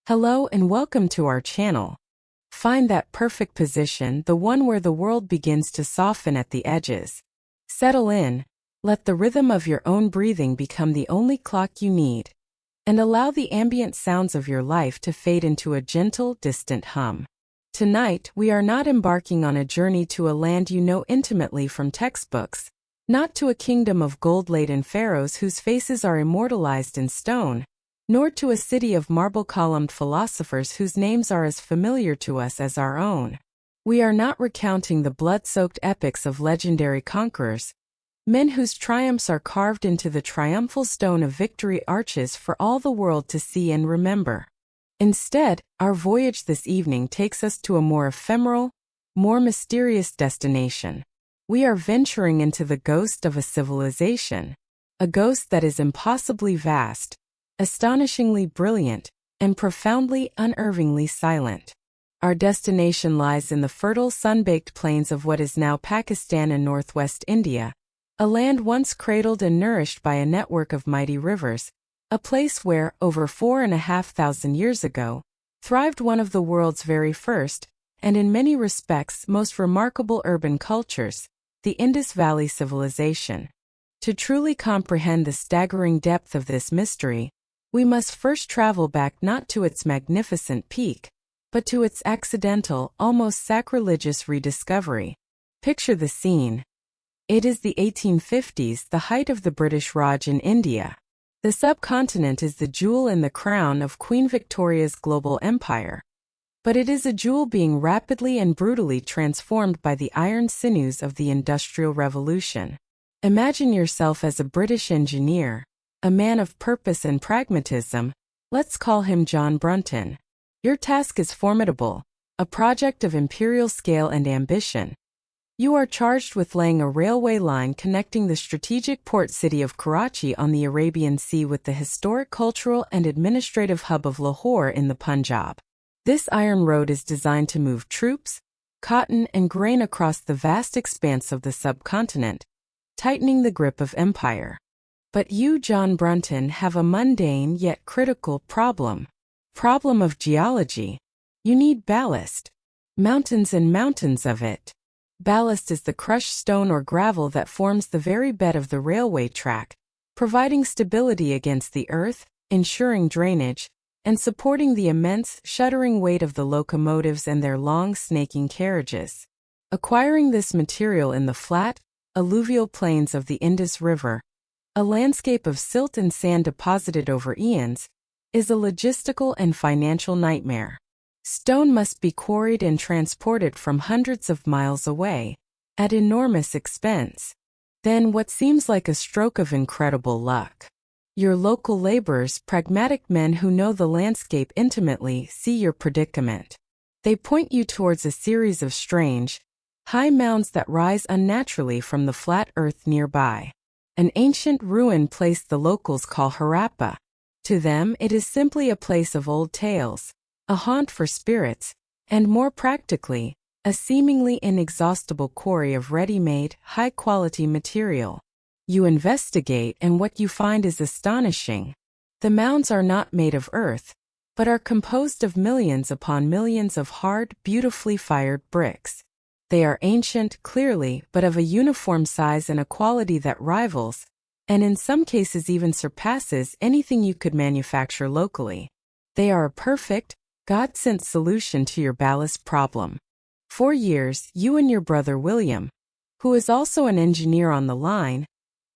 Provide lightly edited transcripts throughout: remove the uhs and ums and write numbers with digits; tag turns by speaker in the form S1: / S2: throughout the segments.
S1: Hello and welcome to our channel. Find that perfect position, the one where the world begins to soften at the edges. Settle in, let the rhythm of your own breathing become the only clock you need, and allow the ambient sounds of your life to fade into a gentle, distant hum. Tonight, we are not embarking on a journey to a land you know intimately from textbooks, not to a kingdom of gold-laden pharaohs whose faces are immortalized in stone, nor to a city of marble-columned philosophers whose names are as familiar to us as our own. We are not recounting the blood-soaked epics of legendary conquerors, men whose triumphs are carved into the triumphal stone of victory arches for all the world to see and remember. Instead, our voyage this evening takes us to a more ephemeral, more mysterious destination. We are venturing into the ghost of a civilization, a ghost that is impossibly vast, astonishingly brilliant, and profoundly unnervingly silent. Our destination lies in the fertile sun-baked plains of what is now Pakistan and northwest India, a land once cradled and nourished by a network of mighty rivers, a place where, over 4,500 years ago, thrived one of the world's very first, and in many respects most remarkable urban cultures, the Indus Valley civilization. To truly comprehend the staggering depth of this mystery, we must first travel back not to its magnificent peak, but to its accidental, almost sacrilegious rediscovery. Picture the scene. It is the 1850s, the height of the British Raj in India. The subcontinent is the jewel in the crown of Queen Victoria's global empire. But it is a jewel being rapidly and brutally transformed by the iron sinews of the Industrial Revolution. Imagine yourself as a British engineer, a man of purpose and pragmatism. Let's call him John Brunton. Your task is formidable, a project of imperial scale and ambition. You are charged with laying a railway line connecting the strategic port city of Karachi on the Arabian Sea with the historic cultural and administrative hub of Lahore in the Punjab. This iron road is designed to move troops, cotton, and grain across the vast expanse of the subcontinent, tightening the grip of empire. But you, John Brunton, have a mundane yet critical problem. Problem of geology. You need ballast. Mountains and mountains of it. Ballast is the crushed stone or gravel that forms the very bed of the railway track, providing stability against the earth, ensuring drainage, and supporting the immense, shuddering weight of the locomotives and their long, snaking carriages. Acquiring this material in the flat, alluvial plains of the Indus River, a landscape of silt and sand deposited over eons, is a logistical and financial nightmare. Stone must be quarried and transported from hundreds of miles away, at enormous expense. Then what seems like a stroke of incredible luck. Your local laborers, pragmatic men who know the landscape intimately, see your predicament. They point you towards a series of strange, high mounds that rise unnaturally from the flat earth nearby. An ancient ruin place the locals call Harappa. To them, it is simply a place of old tales, a haunt for spirits, and more practically, a seemingly inexhaustible quarry of ready-made, high-quality material. You investigate and what you find is astonishing. The mounds are not made of earth, but are composed of millions upon millions of hard, beautifully fired bricks. They are ancient, clearly, but of a uniform size and a quality that rivals, and in some cases even surpasses, anything you could manufacture locally. They are a perfect, God-sent solution to your ballast problem. For years, you and your brother William, who is also an engineer on the line,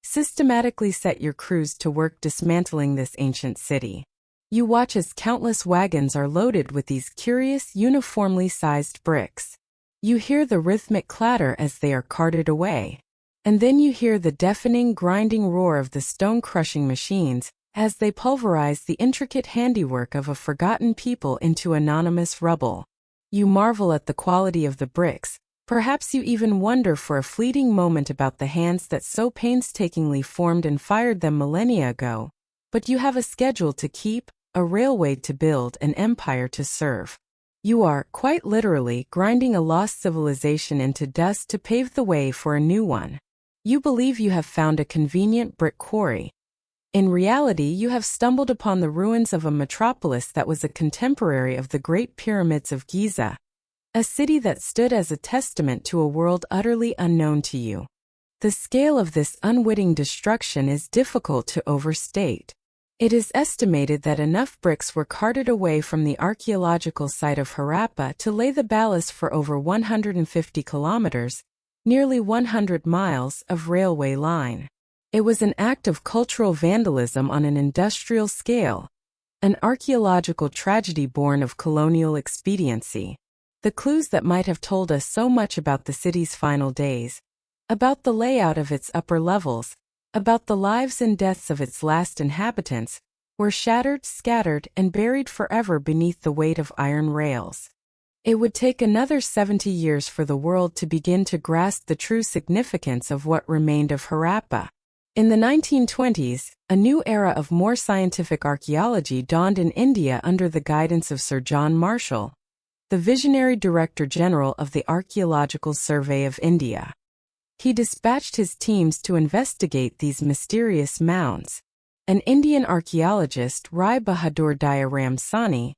S1: systematically set your crews to work dismantling this ancient city. You watch as countless wagons are loaded with these curious, uniformly sized bricks. You hear the rhythmic clatter as they are carted away. And then you hear the deafening, grinding roar of the stone-crushing machines as they pulverize the intricate handiwork of a forgotten people into anonymous rubble. You marvel at the quality of the bricks. Perhaps you even wonder for a fleeting moment about the hands that so painstakingly formed and fired them millennia ago. But you have a schedule to keep, a railway to build, an empire to serve. You are, quite literally, grinding a lost civilization into dust to pave the way for a new one. You believe you have found a convenient brick quarry. In reality, you have stumbled upon the ruins of a metropolis that was a contemporary of the Great Pyramids of Giza, a city that stood as a testament to a world utterly unknown to you. The scale of this unwitting destruction is difficult to overstate. It is estimated that enough bricks were carted away from the archaeological site of Harappa to lay the ballast for over 150 kilometers, nearly 100 miles, of railway line. It was an act of cultural vandalism on an industrial scale, an archaeological tragedy born of colonial expediency. The clues that might have told us so much about the city's final days, about the layout of its upper levels, about the lives and deaths of its last inhabitants, were shattered, scattered, and buried forever beneath the weight of iron rails. It would take another 70 years for the world to begin to grasp the true significance of what remained of Harappa. In the 1920s, a new era of more scientific archaeology dawned in India under the guidance of Sir John Marshall, the visionary Director General of the Archaeological Survey of India. He dispatched his teams to investigate these mysterious mounds. An Indian archaeologist, Rai Bahadur Dayaram Sani,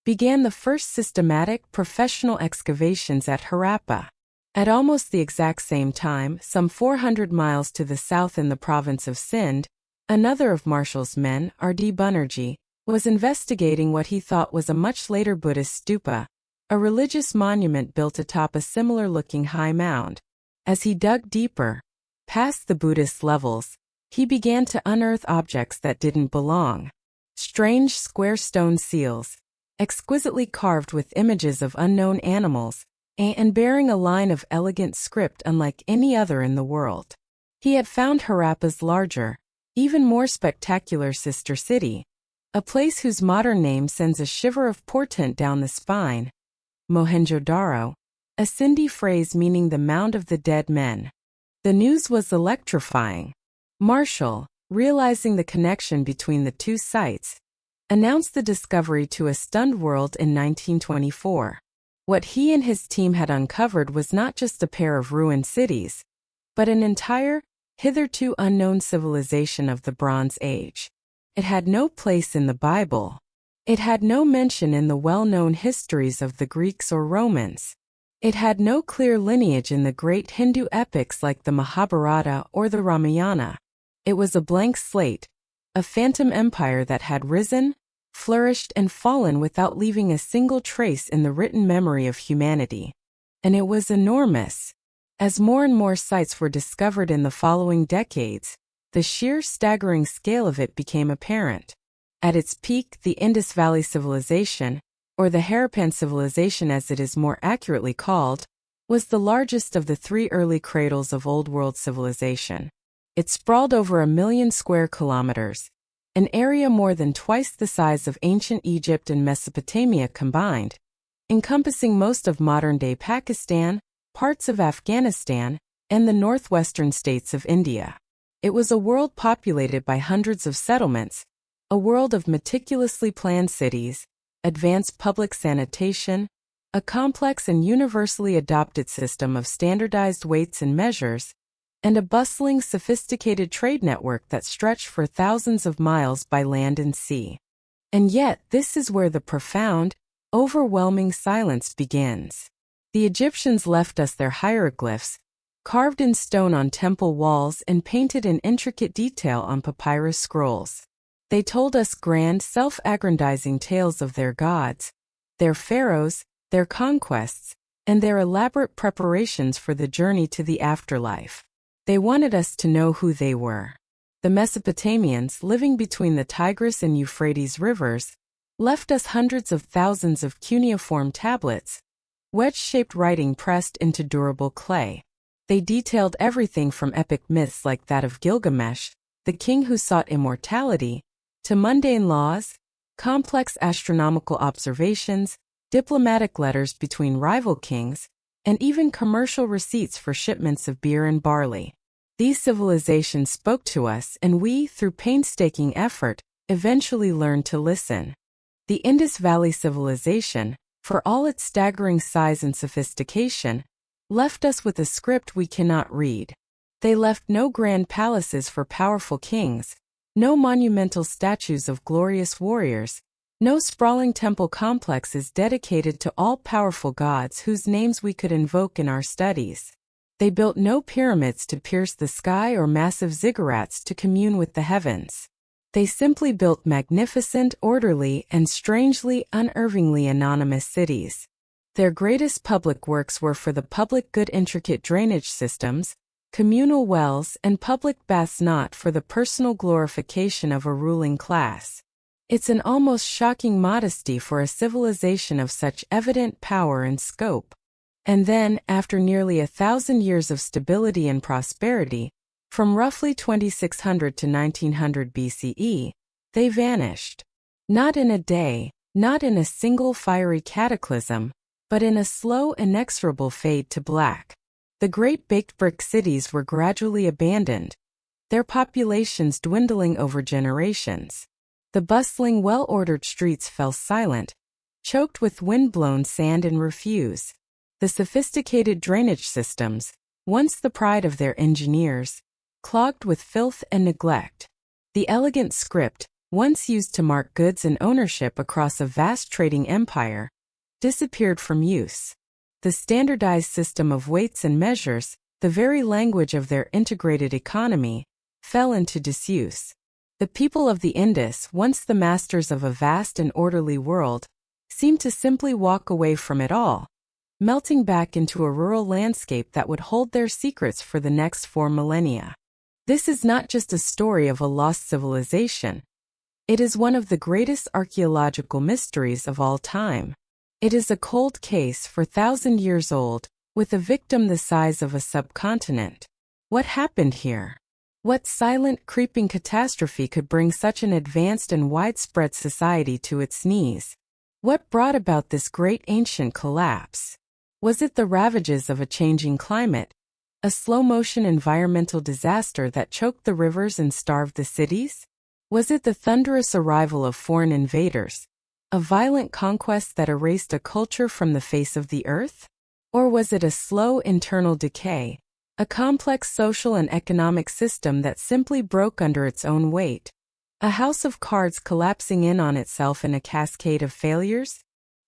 S1: began the first systematic professional excavations at Harappa. At almost the exact same time, some 400 miles to the south in the province of Sindh, another of Marshall's men, R.D. Banerjee, was investigating what he thought was a much later Buddhist stupa, a religious monument built atop a similar-looking high mound. As he dug deeper, past the Buddhist levels, he began to unearth objects that didn't belong. Strange square stone seals, exquisitely carved with images of unknown animals, and bearing a line of elegant script unlike any other in the world. He had found Harappa's larger, even more spectacular sister city, a place whose modern name sends a shiver of portent down the spine, Mohenjo-Daro, a Sindhi phrase meaning the mound of the dead men. The news was electrifying. Marshall, realizing the connection between the two sites, announced the discovery to a stunned world in 1924. What he and his team had uncovered was not just a pair of ruined cities, but an entire, hitherto unknown civilization of the Bronze Age. It had no place in the Bible. It had no mention in the well-known histories of the Greeks or Romans. It had no clear lineage in the great Hindu epics like the Mahabharata or the Ramayana. It was a blank slate, a phantom empire that had risen, flourished, and fallen without leaving a single trace in the written memory of humanity. And it was enormous. As more and more sites were discovered in the following decades, the sheer staggering scale of it became apparent. At its peak, the Indus Valley Civilization, or the Harappan Civilization as it is more accurately called, was the largest of the three early cradles of Old World civilization. It sprawled over 1 million square kilometers, an area more than twice the size of ancient Egypt and Mesopotamia combined, encompassing most of modern-day Pakistan, parts of Afghanistan, and the northwestern states of India. It was a world populated by hundreds of settlements, a world of meticulously planned cities, advanced public sanitation, a complex and universally adopted system of standardized weights and measures, and a bustling, sophisticated trade network that stretched for thousands of miles by land and sea. And yet, this is where the profound, overwhelming silence begins. The Egyptians left us their hieroglyphs, carved in stone on temple walls and painted in intricate detail on papyrus scrolls. They told us grand, self-aggrandizing tales of their gods, their pharaohs, their conquests, and their elaborate preparations for the journey to the afterlife. They wanted us to know who they were. The Mesopotamians, living between the Tigris and Euphrates rivers, left us hundreds of thousands of cuneiform tablets, wedge-shaped writing pressed into durable clay. They detailed everything from epic myths like that of Gilgamesh, the king who sought immortality, to mundane laws, complex astronomical observations, diplomatic letters between rival kings, and even commercial receipts for shipments of beer and barley. These civilizations spoke to us, and we, through painstaking effort, eventually learned to listen. The Indus Valley Civilization, for all its staggering size and sophistication, left us with a script we cannot read. They left no grand palaces for powerful kings, No monumental statues of glorious warriors, no sprawling temple complexes dedicated to all-powerful gods whose names we could invoke in our studies. They built no pyramids to pierce the sky or massive ziggurats to commune with the heavens. They simply built magnificent, orderly, and strangely, unnervingly anonymous cities. Their greatest public works were for the public good, intricate drainage systems, communal wells, and public baths, not for the personal glorification of a ruling class. It's an almost shocking modesty for a civilization of such evident power and scope. And then, after nearly 1,000 years of stability and prosperity, from roughly 2600 to 1900 BCE, they vanished. Not in a day, not in a single fiery cataclysm, but in a slow, inexorable fade to black. The great baked brick cities were gradually abandoned, their populations dwindling over generations. The bustling, well-ordered streets fell silent, choked with wind-blown sand and refuse. The sophisticated drainage systems, once the pride of their engineers, clogged with filth and neglect. The elegant script, once used to mark goods and ownership across a vast trading empire, disappeared from use. The standardized system of weights and measures, the very language of their integrated economy, fell into disuse. The people of the Indus, once the masters of a vast and orderly world, seemed to simply walk away from it all, melting back into a rural landscape that would hold their secrets for the next 4 millennia. This is not just a story of a lost civilization. It is one of the greatest archaeological mysteries of all time. It is a cold case for 1,000 years old, with a victim the size of a subcontinent. What happened here? What silent, creeping catastrophe could bring such an advanced and widespread society to its knees? What brought about this great ancient collapse? Was it the ravages of a changing climate, a slow-motion environmental disaster that choked the rivers and starved the cities? Was it the thunderous arrival of foreign invaders, a violent conquest that erased a culture from the face of the earth? Or was it a slow internal decay, a complex social and economic system that simply broke under its own weight? A house of cards collapsing in on itself in a cascade of failures?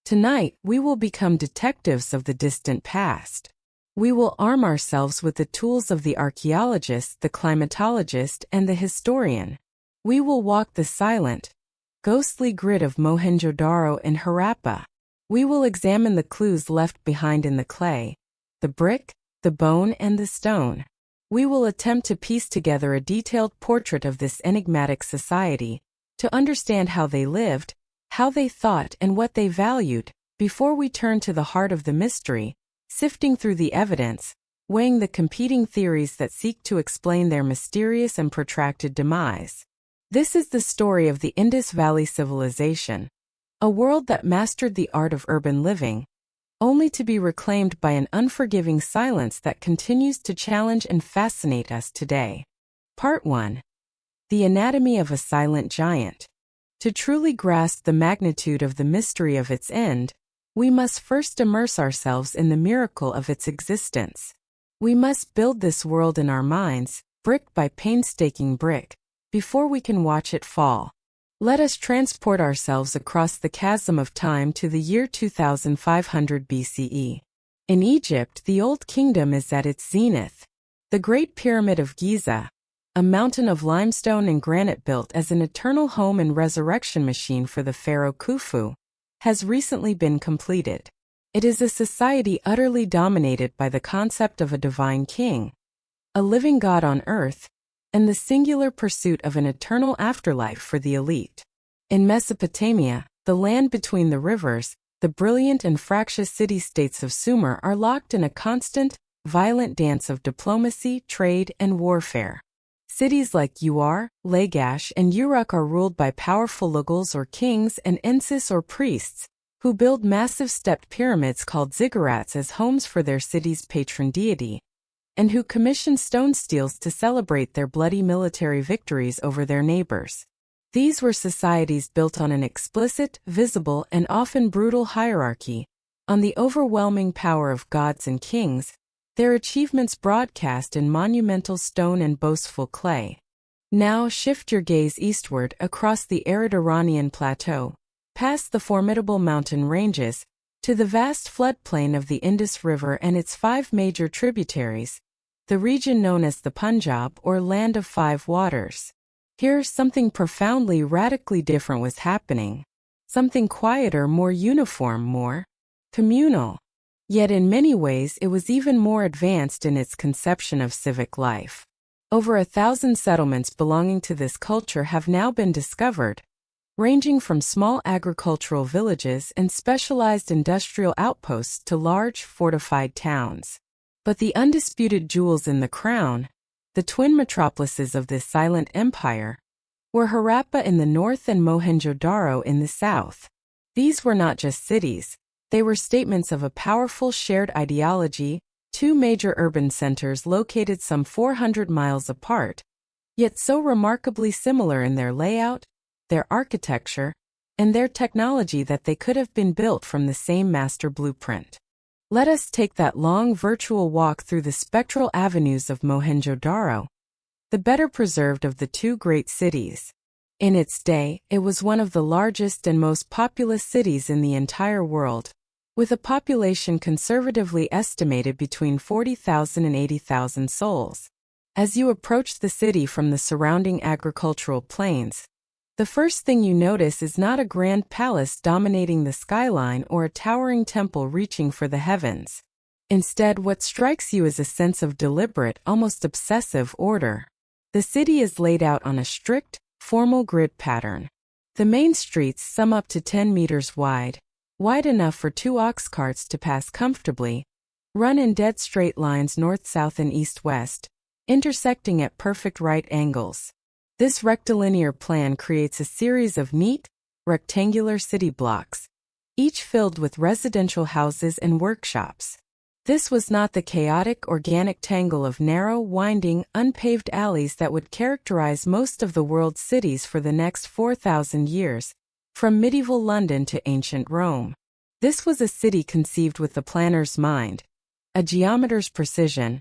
S1: Tonight, we will become detectives of the distant past. We will arm ourselves with the tools of the archaeologist, the climatologist, and the historian. We will walk the silent, ghostly grid of Mohenjo-Daro and Harappa. We will examine the clues left behind in the clay, the brick, the bone, and the stone. We will attempt to piece together a detailed portrait of this enigmatic society, to understand how they lived, how they thought, and what they valued, before we turn to the heart of the mystery, sifting through the evidence, weighing the competing theories that seek to explain their mysterious and protracted demise. This is the story of the Indus Valley Civilization, a world that mastered the art of urban living, only to be reclaimed by an unforgiving silence that continues to challenge and fascinate us today. Part 1. The Anatomy of a Silent Giant. To truly grasp the magnitude of the mystery of its end, we must first immerse ourselves in the miracle of its existence. We must build this world in our minds, brick by painstaking brick, before we can watch it fall. Let us transport ourselves across the chasm of time to the year 2500 BCE. In Egypt, the Old Kingdom is at its zenith. The Great Pyramid of Giza, a mountain of limestone and granite built as an eternal home and resurrection machine for the pharaoh Khufu, has recently been completed. It is a society utterly dominated by the concept of a divine king, a living God on earth, and the singular pursuit of an eternal afterlife for the elite. In Mesopotamia, the land between the rivers, the brilliant and fractious city-states of Sumer are locked in a constant, violent dance of diplomacy, trade, and warfare. Cities like Ur, Lagash, and Uruk are ruled by powerful Luguls or kings and Ensis or priests, who build massive stepped pyramids called ziggurats as homes for their city's patron deity, and who commission stone steels to celebrate their bloody military victories over their neighbors. These were societies built on an explicit, visible, and often brutal hierarchy, on the overwhelming power of gods and kings, their achievements broadcast in monumental stone and boastful clay. Now shift your gaze eastward across the arid Iranian plateau, past the formidable mountain ranges, to the vast floodplain of the Indus River and its 5 major tributaries, the region known as the Punjab or Land of 5 Waters. Here something profoundly radically different was happening. Something quieter, more uniform, more communal. Yet in many ways it was even more advanced in its conception of civic life. Over 1,000 settlements belonging to this culture have now been discovered, ranging from small agricultural villages and specialized industrial outposts to large, fortified towns. But the undisputed jewels in the crown, the twin metropolises of this silent empire, were Harappa in the north and Mohenjo-Daro in the south. These were not just cities, they were statements of a powerful shared ideology, 2 major urban centers located some 400 miles apart, yet so remarkably similar in their layout, their architecture, and their technology that they could have been built from the same master blueprint. Let us take that long virtual walk through the spectral avenues of Mohenjo-Daro, the better preserved of the 2 great cities. In its day, it was one of the largest and most populous cities in the entire world, with a population conservatively estimated between 40,000 and 80,000 souls. As you approach the city from the surrounding agricultural plains, the first thing you notice is not a grand palace dominating the skyline or a towering temple reaching for the heavens. Instead, what strikes you is a sense of deliberate, almost obsessive order. The city is laid out on a strict, formal grid pattern. The main streets, some up to 10 meters wide enough for 2 ox carts to pass comfortably, run in dead straight lines north-south and east-west, intersecting at perfect right angles. This rectilinear plan creates a series of neat, rectangular city blocks, each filled with residential houses and workshops. This was not the chaotic, organic tangle of narrow, winding, unpaved alleys that would characterize most of the world's cities for the next 4,000 years, from medieval London to ancient Rome. This was a city conceived with the planner's mind, a geometer's precision,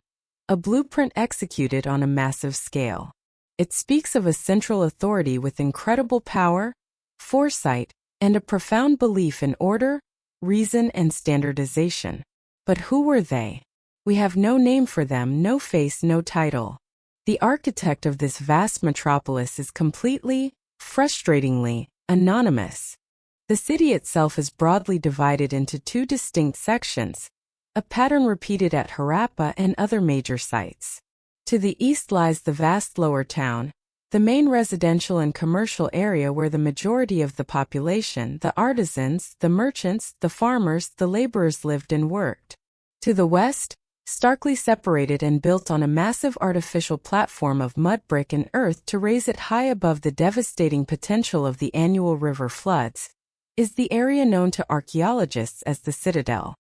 S1: a blueprint executed on a massive scale. It speaks of a central authority with incredible power, foresight, and a profound belief in order, reason, and standardization. But who were they? We have no name for them, no face, no title. The architect of this vast metropolis is completely, frustratingly, anonymous. The city itself is broadly divided into 2 distinct sections, a pattern repeated at Harappa and other major sites. To the east lies the vast lower town, the main residential and commercial area where the majority of the population, the artisans, the merchants, the farmers, the laborers lived and worked. To the west, starkly separated and built on a massive artificial platform of mud, brick, and earth to raise it high above the devastating potential of the annual river floods, is the area known to archaeologists as the Citadel.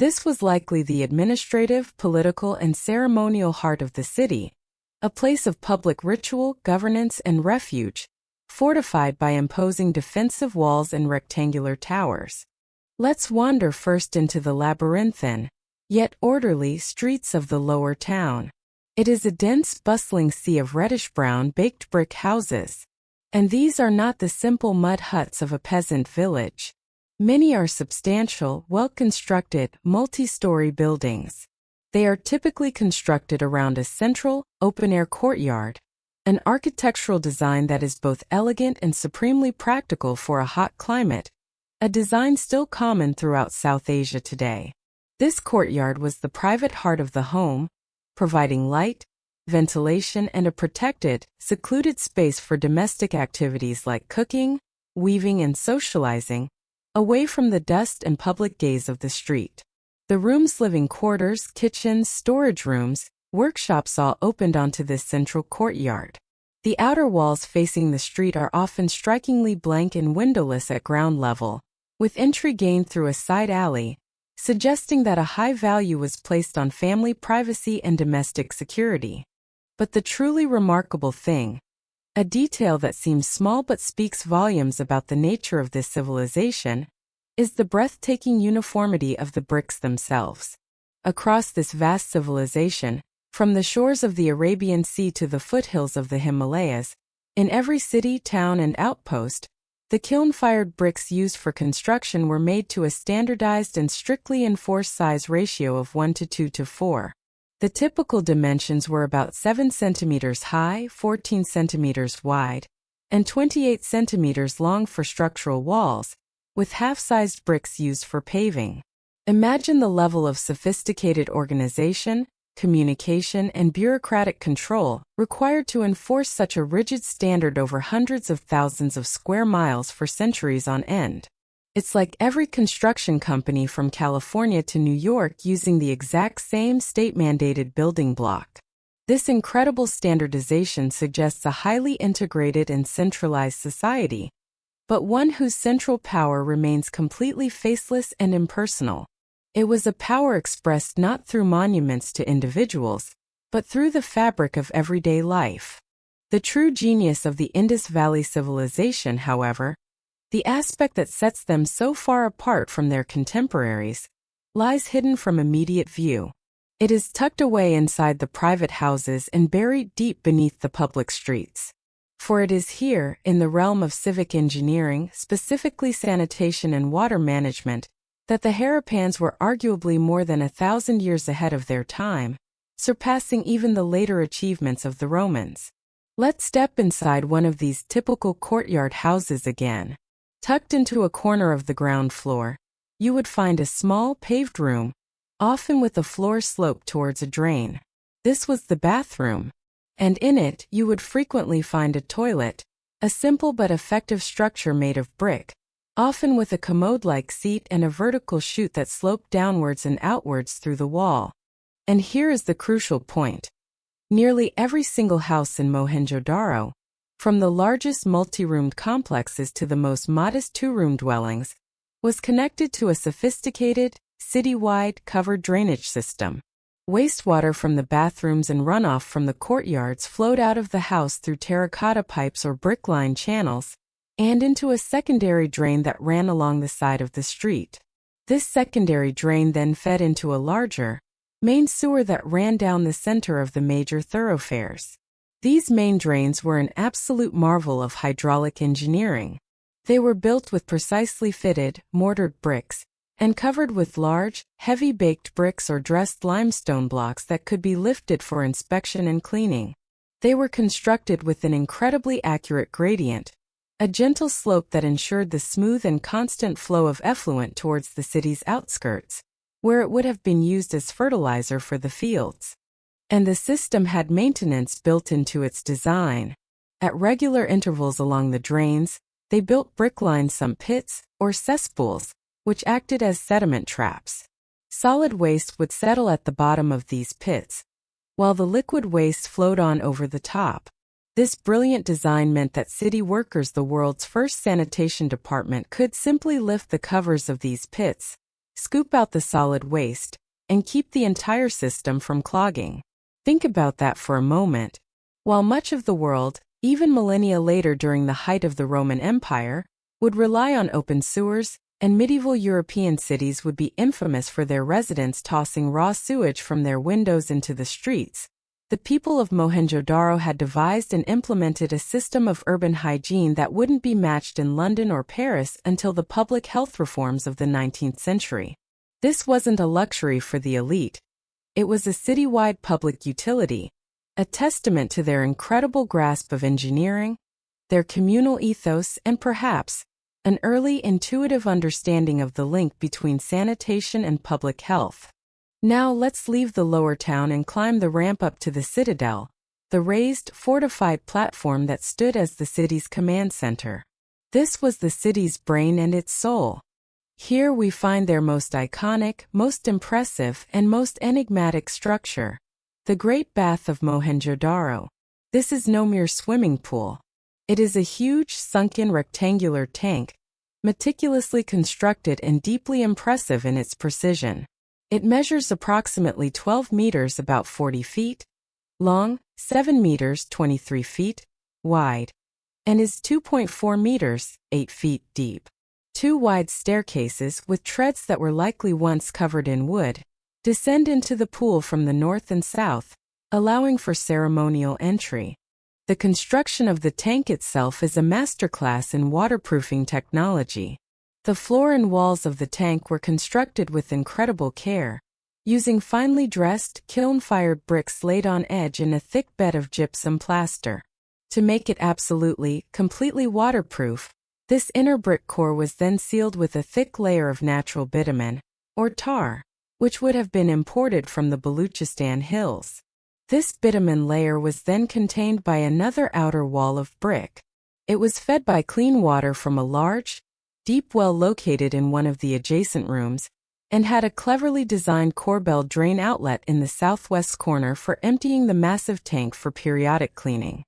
S1: This was likely the administrative, political, and ceremonial heart of the city, a place of public ritual, governance, and refuge, fortified by imposing defensive walls and rectangular towers. Let's wander first into the labyrinthine, yet orderly streets of the lower town. It is a dense, bustling sea of reddish-brown baked brick houses. And these are not the simple mud huts of a peasant village. Many are substantial, well-constructed, multi-story buildings. They are typically constructed around a central, open-air courtyard, an architectural design that is both elegant and supremely practical for a hot climate, a design still common throughout South Asia today. This courtyard was the private heart of the home, providing light, ventilation, and a protected, secluded space for domestic activities like cooking, weaving, and socializing, away from the dust and public gaze of the street. The rooms, living quarters, kitchens, storage rooms, workshops all opened onto this central courtyard. The outer walls facing the street are often strikingly blank and windowless at ground level, with entry gained through a side alley, suggesting that a high value was placed on family privacy and domestic security. But the truly remarkable thing, a detail that seems small but speaks volumes about the nature of this civilization, is the breathtaking uniformity of the bricks themselves. Across this vast civilization, From the shores of the Arabian Sea to the foothills of the Himalayas, in every city, town, and outpost, the kiln-fired bricks used for construction were made to a standardized and strictly enforced size ratio of 1:2:4. The typical dimensions were about 7 centimeters high, 14 centimeters wide, and 28 centimeters long for structural walls, with half-sized bricks used for paving. Imagine the level of sophisticated organization, communication, and bureaucratic control required to enforce such a rigid standard over hundreds of thousands of square miles for centuries on end. It's like every construction company from California to New York using the exact same state-mandated building block. This incredible standardization suggests a highly integrated and centralized society, but one whose central power remains completely faceless and impersonal. It was a power expressed not through monuments to individuals, but through the fabric of everyday life. The true genius of the Indus Valley civilization, however, the aspect that sets them so far apart from their contemporaries, lies hidden from immediate view. It is tucked away inside the private houses and buried deep beneath the public streets. For it is here, in the realm of civic engineering, specifically sanitation and water management, that the Harappans were arguably more than 1,000 years ahead of their time, surpassing even the later achievements of the Romans. Let's step inside one of these typical courtyard houses again. Tucked into a corner of the ground floor, you would find a small paved room, often with a floor sloped towards a drain. This was the bathroom, and in it you would frequently find a toilet, a simple but effective structure made of brick, often with a commode-like seat and a vertical chute that sloped downwards and outwards through the wall. And here is the crucial point. Nearly every single house in Mohenjo-Daro, from the largest multi-roomed complexes to the most modest two-room dwellings, was connected to a sophisticated, city-wide covered drainage system. Wastewater from the bathrooms and runoff from the courtyards flowed out of the house through terracotta pipes or brick-lined channels, and into a secondary drain that ran along the side of the street. This secondary drain then fed into a larger, main sewer that ran down the center of the major thoroughfares. These main drains were an absolute marvel of hydraulic engineering. They were built with precisely fitted, mortared bricks, and covered with large, heavy-baked bricks or dressed limestone blocks that could be lifted for inspection and cleaning. They were constructed with an incredibly accurate gradient, a gentle slope that ensured the smooth and constant flow of effluent towards the city's outskirts, where it would have been used as fertilizer for the fields. And the system had maintenance built into its design. At regular intervals along the drains, they built brick-lined sump pits, or cesspools, which acted as sediment traps. Solid waste would settle at the bottom of these pits, while the liquid waste flowed on over the top. This brilliant design meant that city workers, the world's first sanitation department, could simply lift the covers of these pits, scoop out the solid waste, and keep the entire system from clogging. Think about that for a moment. While much of the world, even millennia later during the height of the Roman Empire, would rely on open sewers, and medieval European cities would be infamous for their residents tossing raw sewage from their windows into the streets, the people of Mohenjo-Daro had devised and implemented a system of urban hygiene that wouldn't be matched in London or Paris until the public health reforms of the 19th century. This wasn't a luxury for the elite. It was a citywide public utility, a testament to their incredible grasp of engineering, their communal ethos, and perhaps an early intuitive understanding of the link between sanitation and public health. Now let's leave the lower town and climb the ramp up to the citadel, the raised, fortified platform that stood as the city's command center. This was the city's brain and its soul. Here we find their most iconic, most impressive, and most enigmatic structure, the Great Bath of Mohenjo-Daro. This is no mere swimming pool. It is a huge, sunken rectangular tank, meticulously constructed and deeply impressive in its precision. It measures approximately 12 meters, about 40 feet, long, 7 meters, 23 feet, wide, and is 2.4 meters, 8 feet deep. Two wide staircases, with treads that were likely once covered in wood, descend into the pool from the north and south, allowing for ceremonial entry. The construction of the tank itself is a masterclass in waterproofing technology. The floor and walls of the tank were constructed with incredible care, using finely dressed, kiln-fired bricks laid on edge in a thick bed of gypsum plaster. To make it absolutely, completely waterproof, this inner brick core was then sealed with a thick layer of natural bitumen, or tar, which would have been imported from the Baluchistan hills. This bitumen layer was then contained by another outer wall of brick. It was fed by clean water from a large, deep well located in one of the adjacent rooms, and had a cleverly designed corbel drain outlet in the southwest corner for emptying the massive tank for periodic cleaning.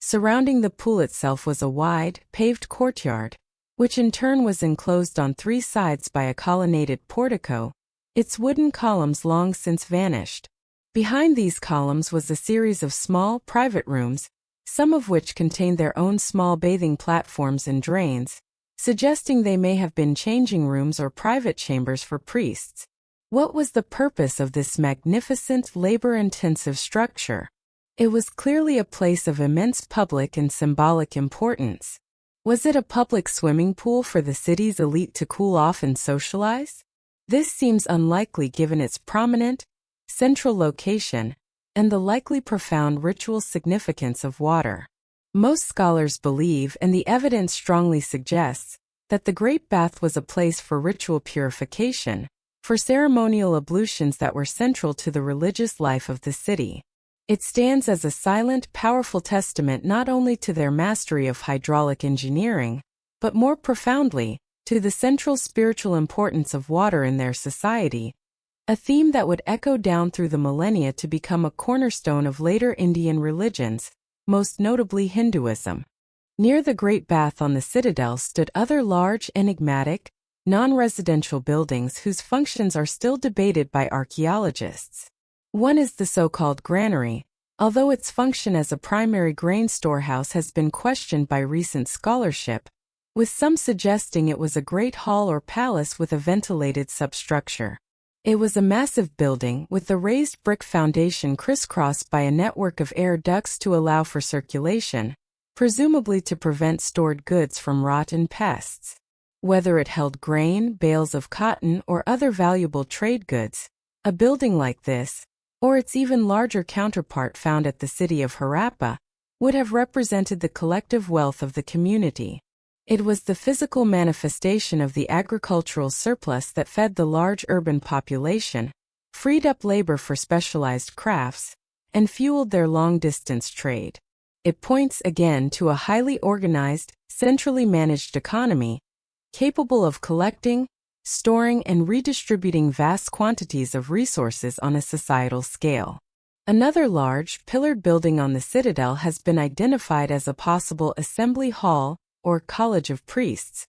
S1: Surrounding the pool itself was a wide, paved courtyard, which in turn was enclosed on 3 sides by a colonnaded portico, its wooden columns long since vanished. Behind these columns was a series of small, private rooms, some of which contained their own small bathing platforms and drains, suggesting they may have been changing rooms or private chambers for priests. What was the purpose of this magnificent, labor-intensive structure? It was clearly a place of immense public and symbolic importance. Was it a public swimming pool for the city's elite to cool off and socialize? This seems unlikely given its prominent, central location, and the likely profound ritual significance of water. Most scholars believe, and the evidence strongly suggests, that the Great Bath was a place for ritual purification, for ceremonial ablutions that were central to the religious life of the city. It stands as a silent, powerful testament not only to their mastery of hydraulic engineering, but more profoundly, to the central spiritual importance of water in their society, a theme that would echo down through the millennia to become a cornerstone of later Indian religions, most notably Hinduism. Near the Great Bath on the citadel stood other large, enigmatic, non-residential buildings whose functions are still debated by archaeologists. One is the so-called granary, although its function as a primary grain storehouse has been questioned by recent scholarship, with some suggesting it was a great hall or palace with a ventilated substructure. It was a massive building with a raised brick foundation crisscrossed by a network of air ducts to allow for circulation, presumably to prevent stored goods from rot and pests. Whether it held grain, bales of cotton, or other valuable trade goods, a building like this, or its even larger counterpart found at the city of Harappa, would have represented the collective wealth of the community. It was the physical manifestation of the agricultural surplus that fed the large urban population, freed up labor for specialized crafts, and fueled their long-distance trade. It points again to a highly organized, centrally managed economy, capable of collecting, storing, and redistributing vast quantities of resources on a societal scale. Another large, pillared building on the citadel has been identified as a possible assembly hall, or College of Priests,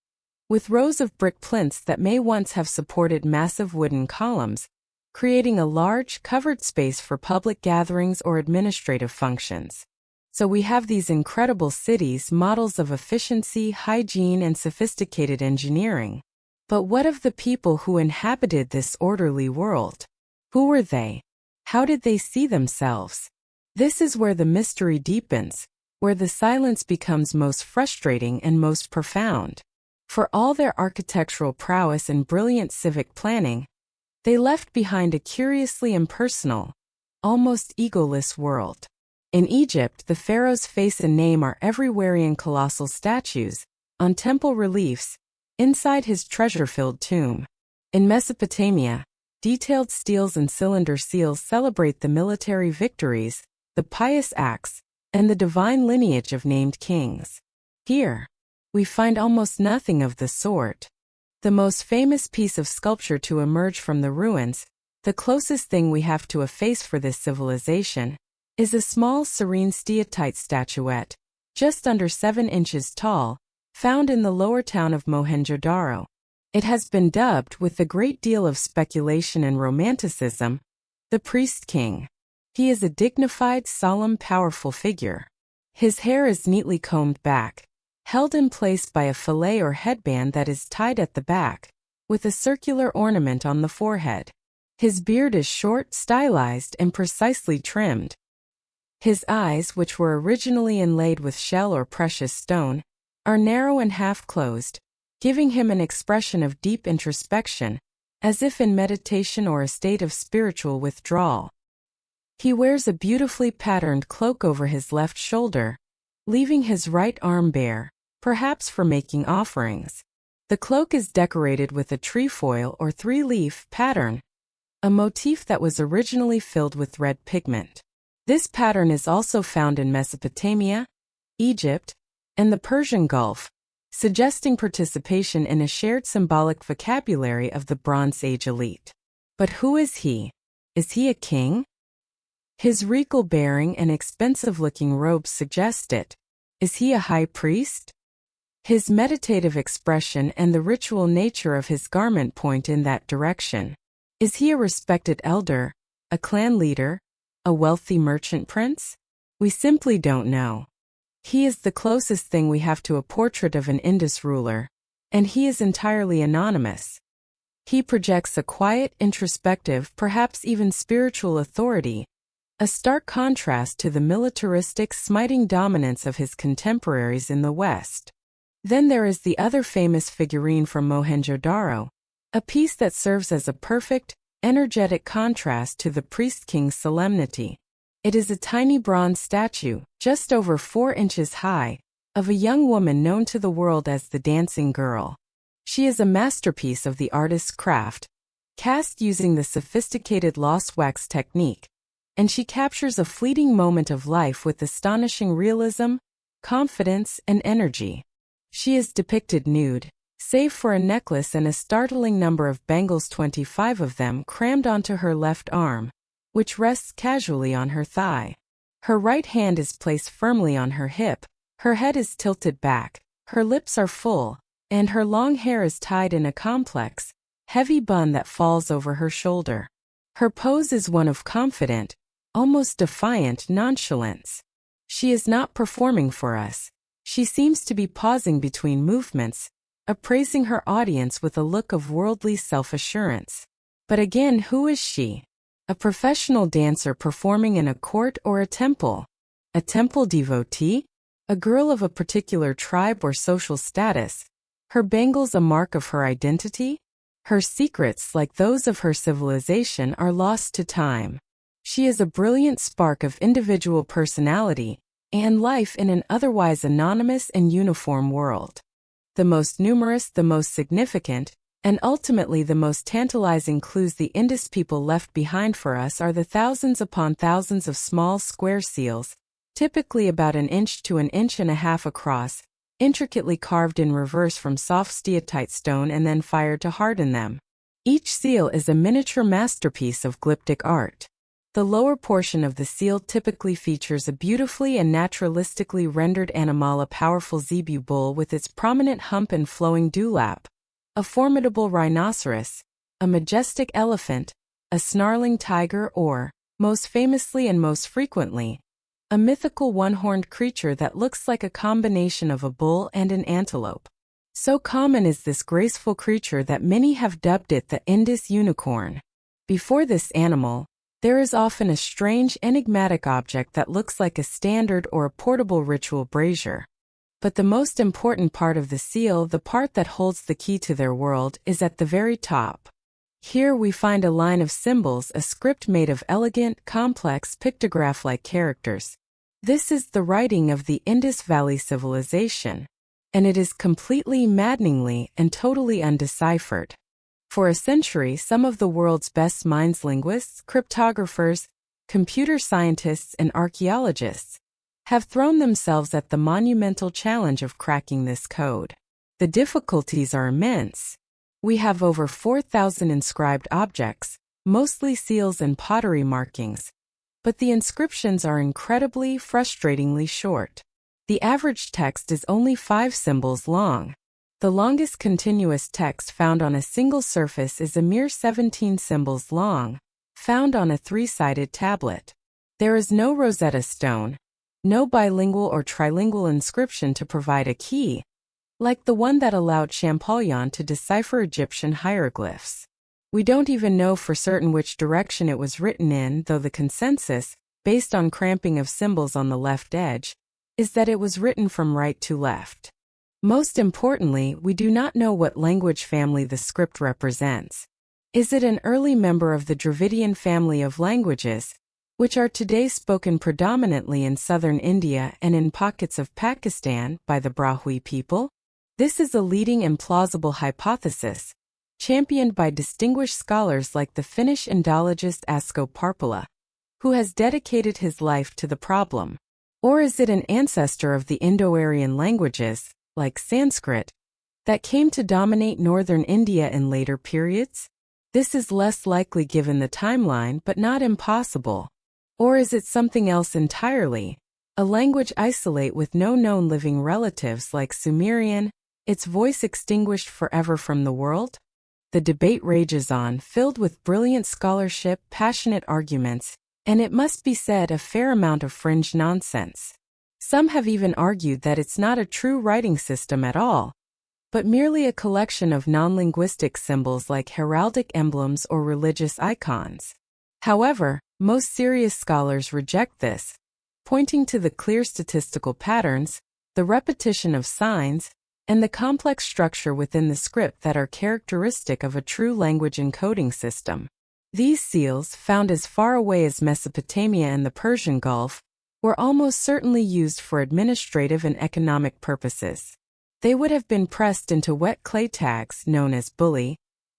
S1: with rows of brick plinths that may once have supported massive wooden columns, creating a large, covered space for public gatherings or administrative functions. So we have these incredible cities, models of efficiency, hygiene, and sophisticated engineering. But what of the people who inhabited this orderly world? Who were they? How did they see themselves? This is where the mystery deepens, where the silence becomes most frustrating and most profound. For all their architectural prowess and brilliant civic planning, they left behind a curiously impersonal, almost egoless world. In Egypt, the pharaoh's face and name are everywhere in colossal statues, on temple reliefs, inside his treasure-filled tomb. In Mesopotamia, detailed steels and cylinder seals celebrate the military victories, the pious acts, and the divine lineage of named kings. Here, we find almost nothing of the sort. The most famous piece of sculpture to emerge from the ruins, the closest thing we have to a face for this civilization, is a small serene steatite statuette, just under 7 inches tall, found in the lower town of Mohenjo-Daro. It has been dubbed, with a great deal of speculation and romanticism, the Priest King. He is a dignified, solemn, powerful figure. His hair is neatly combed back, held in place by a fillet or headband that is tied at the back, with a circular ornament on the forehead. His beard is short, stylized, and precisely trimmed, His eyes, which were originally inlaid with shell or precious stone, are narrow and half-closed, giving him an expression of deep introspection, as if in meditation or a state of spiritual withdrawal. He wears a beautifully patterned cloak over his left shoulder, leaving his right arm bare, perhaps for making offerings. The cloak is decorated with a trefoil or three-leaf pattern, a motif that was originally filled with red pigment. This pattern is also found in Mesopotamia, Egypt, and the Persian Gulf, suggesting participation in a shared symbolic vocabulary of the Bronze Age elite. But who is he? Is he a king? His regal bearing and expensive-looking robes suggest it. Is he a high priest? His meditative expression and the ritual nature of his garment point in that direction. Is he a respected elder, a clan leader, a wealthy merchant prince? We simply don't know. He is the closest thing we have to a portrait of an Indus ruler, and he is entirely anonymous. He projects a quiet, introspective, perhaps even spiritual authority, a stark contrast to the militaristic, smiting dominance of his contemporaries in the West. Then there is the other famous figurine from Mohenjo-Daro, a piece that serves as a perfect, energetic contrast to the priest-king's solemnity. It is a tiny bronze statue, just over 4 inches high, of a young woman known to the world as the Dancing Girl. She is a masterpiece of the artist's craft, cast using the sophisticated lost wax technique, and she captures a fleeting moment of life with astonishing realism, confidence, and energy. She is depicted nude, save for a necklace and a startling number of bangles, 25 of them crammed onto her left arm, which rests casually on her thigh. Her right hand is placed firmly on her hip, her head is tilted back, her lips are full, and her long hair is tied in a complex, heavy bun that falls over her shoulder. Her pose is one of confident, almost defiant nonchalance. She is not performing for us. She seems to be pausing between movements, appraising her audience with a look of worldly self-assurance. But again, who is she? A professional dancer performing in a court or a temple? A temple devotee? A girl of a particular tribe or social status? Her bangles a mark of her identity? Her secrets, like those of her civilization, are lost to time. She is a brilliant spark of individual personality and life in an otherwise anonymous and uniform world. The most numerous, the most significant, and ultimately the most tantalizing clues the Indus people left behind for us are the thousands upon thousands of small square seals, typically about 1 inch to 1.5 inches across, intricately carved in reverse from soft steatite stone and then fired to harden them. Each seal is a miniature masterpiece of glyptic art. The lower portion of the seal typically features a beautifully and naturalistically rendered animal, a powerful zebu bull with its prominent hump and flowing dewlap, a formidable rhinoceros, a majestic elephant, a snarling tiger, or, most famously and most frequently, a mythical one-horned creature that looks like a combination of a bull and an antelope. So common is this graceful creature that many have dubbed it the Indus unicorn. Before this animal, there is often a strange, enigmatic object that looks like a standard or a portable ritual brazier. But the most important part of the seal, the part that holds the key to their world, is at the very top. Here we find a line of symbols, a script made of elegant, complex, pictograph-like characters. This is the writing of the Indus Valley civilization, and it is completely, maddeningly, and totally undeciphered. For a century, some of the world's best minds, linguists, cryptographers, computer scientists, and archaeologists, have thrown themselves at the monumental challenge of cracking this code. The difficulties are immense. We have over 4,000 inscribed objects, mostly seals and pottery markings, but the inscriptions are incredibly, frustratingly short. The average text is only 5 symbols long. The longest continuous text found on a single surface is a mere 17 symbols long, found on a 3-sided tablet. There is no Rosetta Stone, no bilingual or trilingual inscription to provide a key, like the one that allowed Champollion to decipher Egyptian hieroglyphs. We don't even know for certain which direction it was written in, though the consensus, based on cramping of symbols on the left edge, is that it was written from right to left. Most importantly, we do not know what language family the script represents. Is it an early member of the Dravidian family of languages, which are today spoken predominantly in southern India and in pockets of Pakistan by the Brahwi people? This is a leading and plausible hypothesis, championed by distinguished scholars like the Finnish Indologist Asko Parpala, who has dedicated his life to the problem. Or is it an ancestor of the Indo-Aryan languages, like Sanskrit, that came to dominate northern India in later periods? This is less likely given the timeline, but not impossible. Or is it something else entirely? A language isolate with no known living relatives like Sumerian, its voice extinguished forever from the world? The debate rages on, filled with brilliant scholarship, passionate arguments, and it must be said a fair amount of fringe nonsense. Some have even argued that it's not a true writing system at all, but merely a collection of non-linguistic symbols like heraldic emblems or religious icons. However, most serious scholars reject this, pointing to the clear statistical patterns, the repetition of signs, and the complex structure within the script that are characteristic of a true language encoding system. These seals, found as far away as Mesopotamia and the Persian Gulf, were almost certainly used for administrative and economic purposes. They would have been pressed into wet clay tags, known as bulli,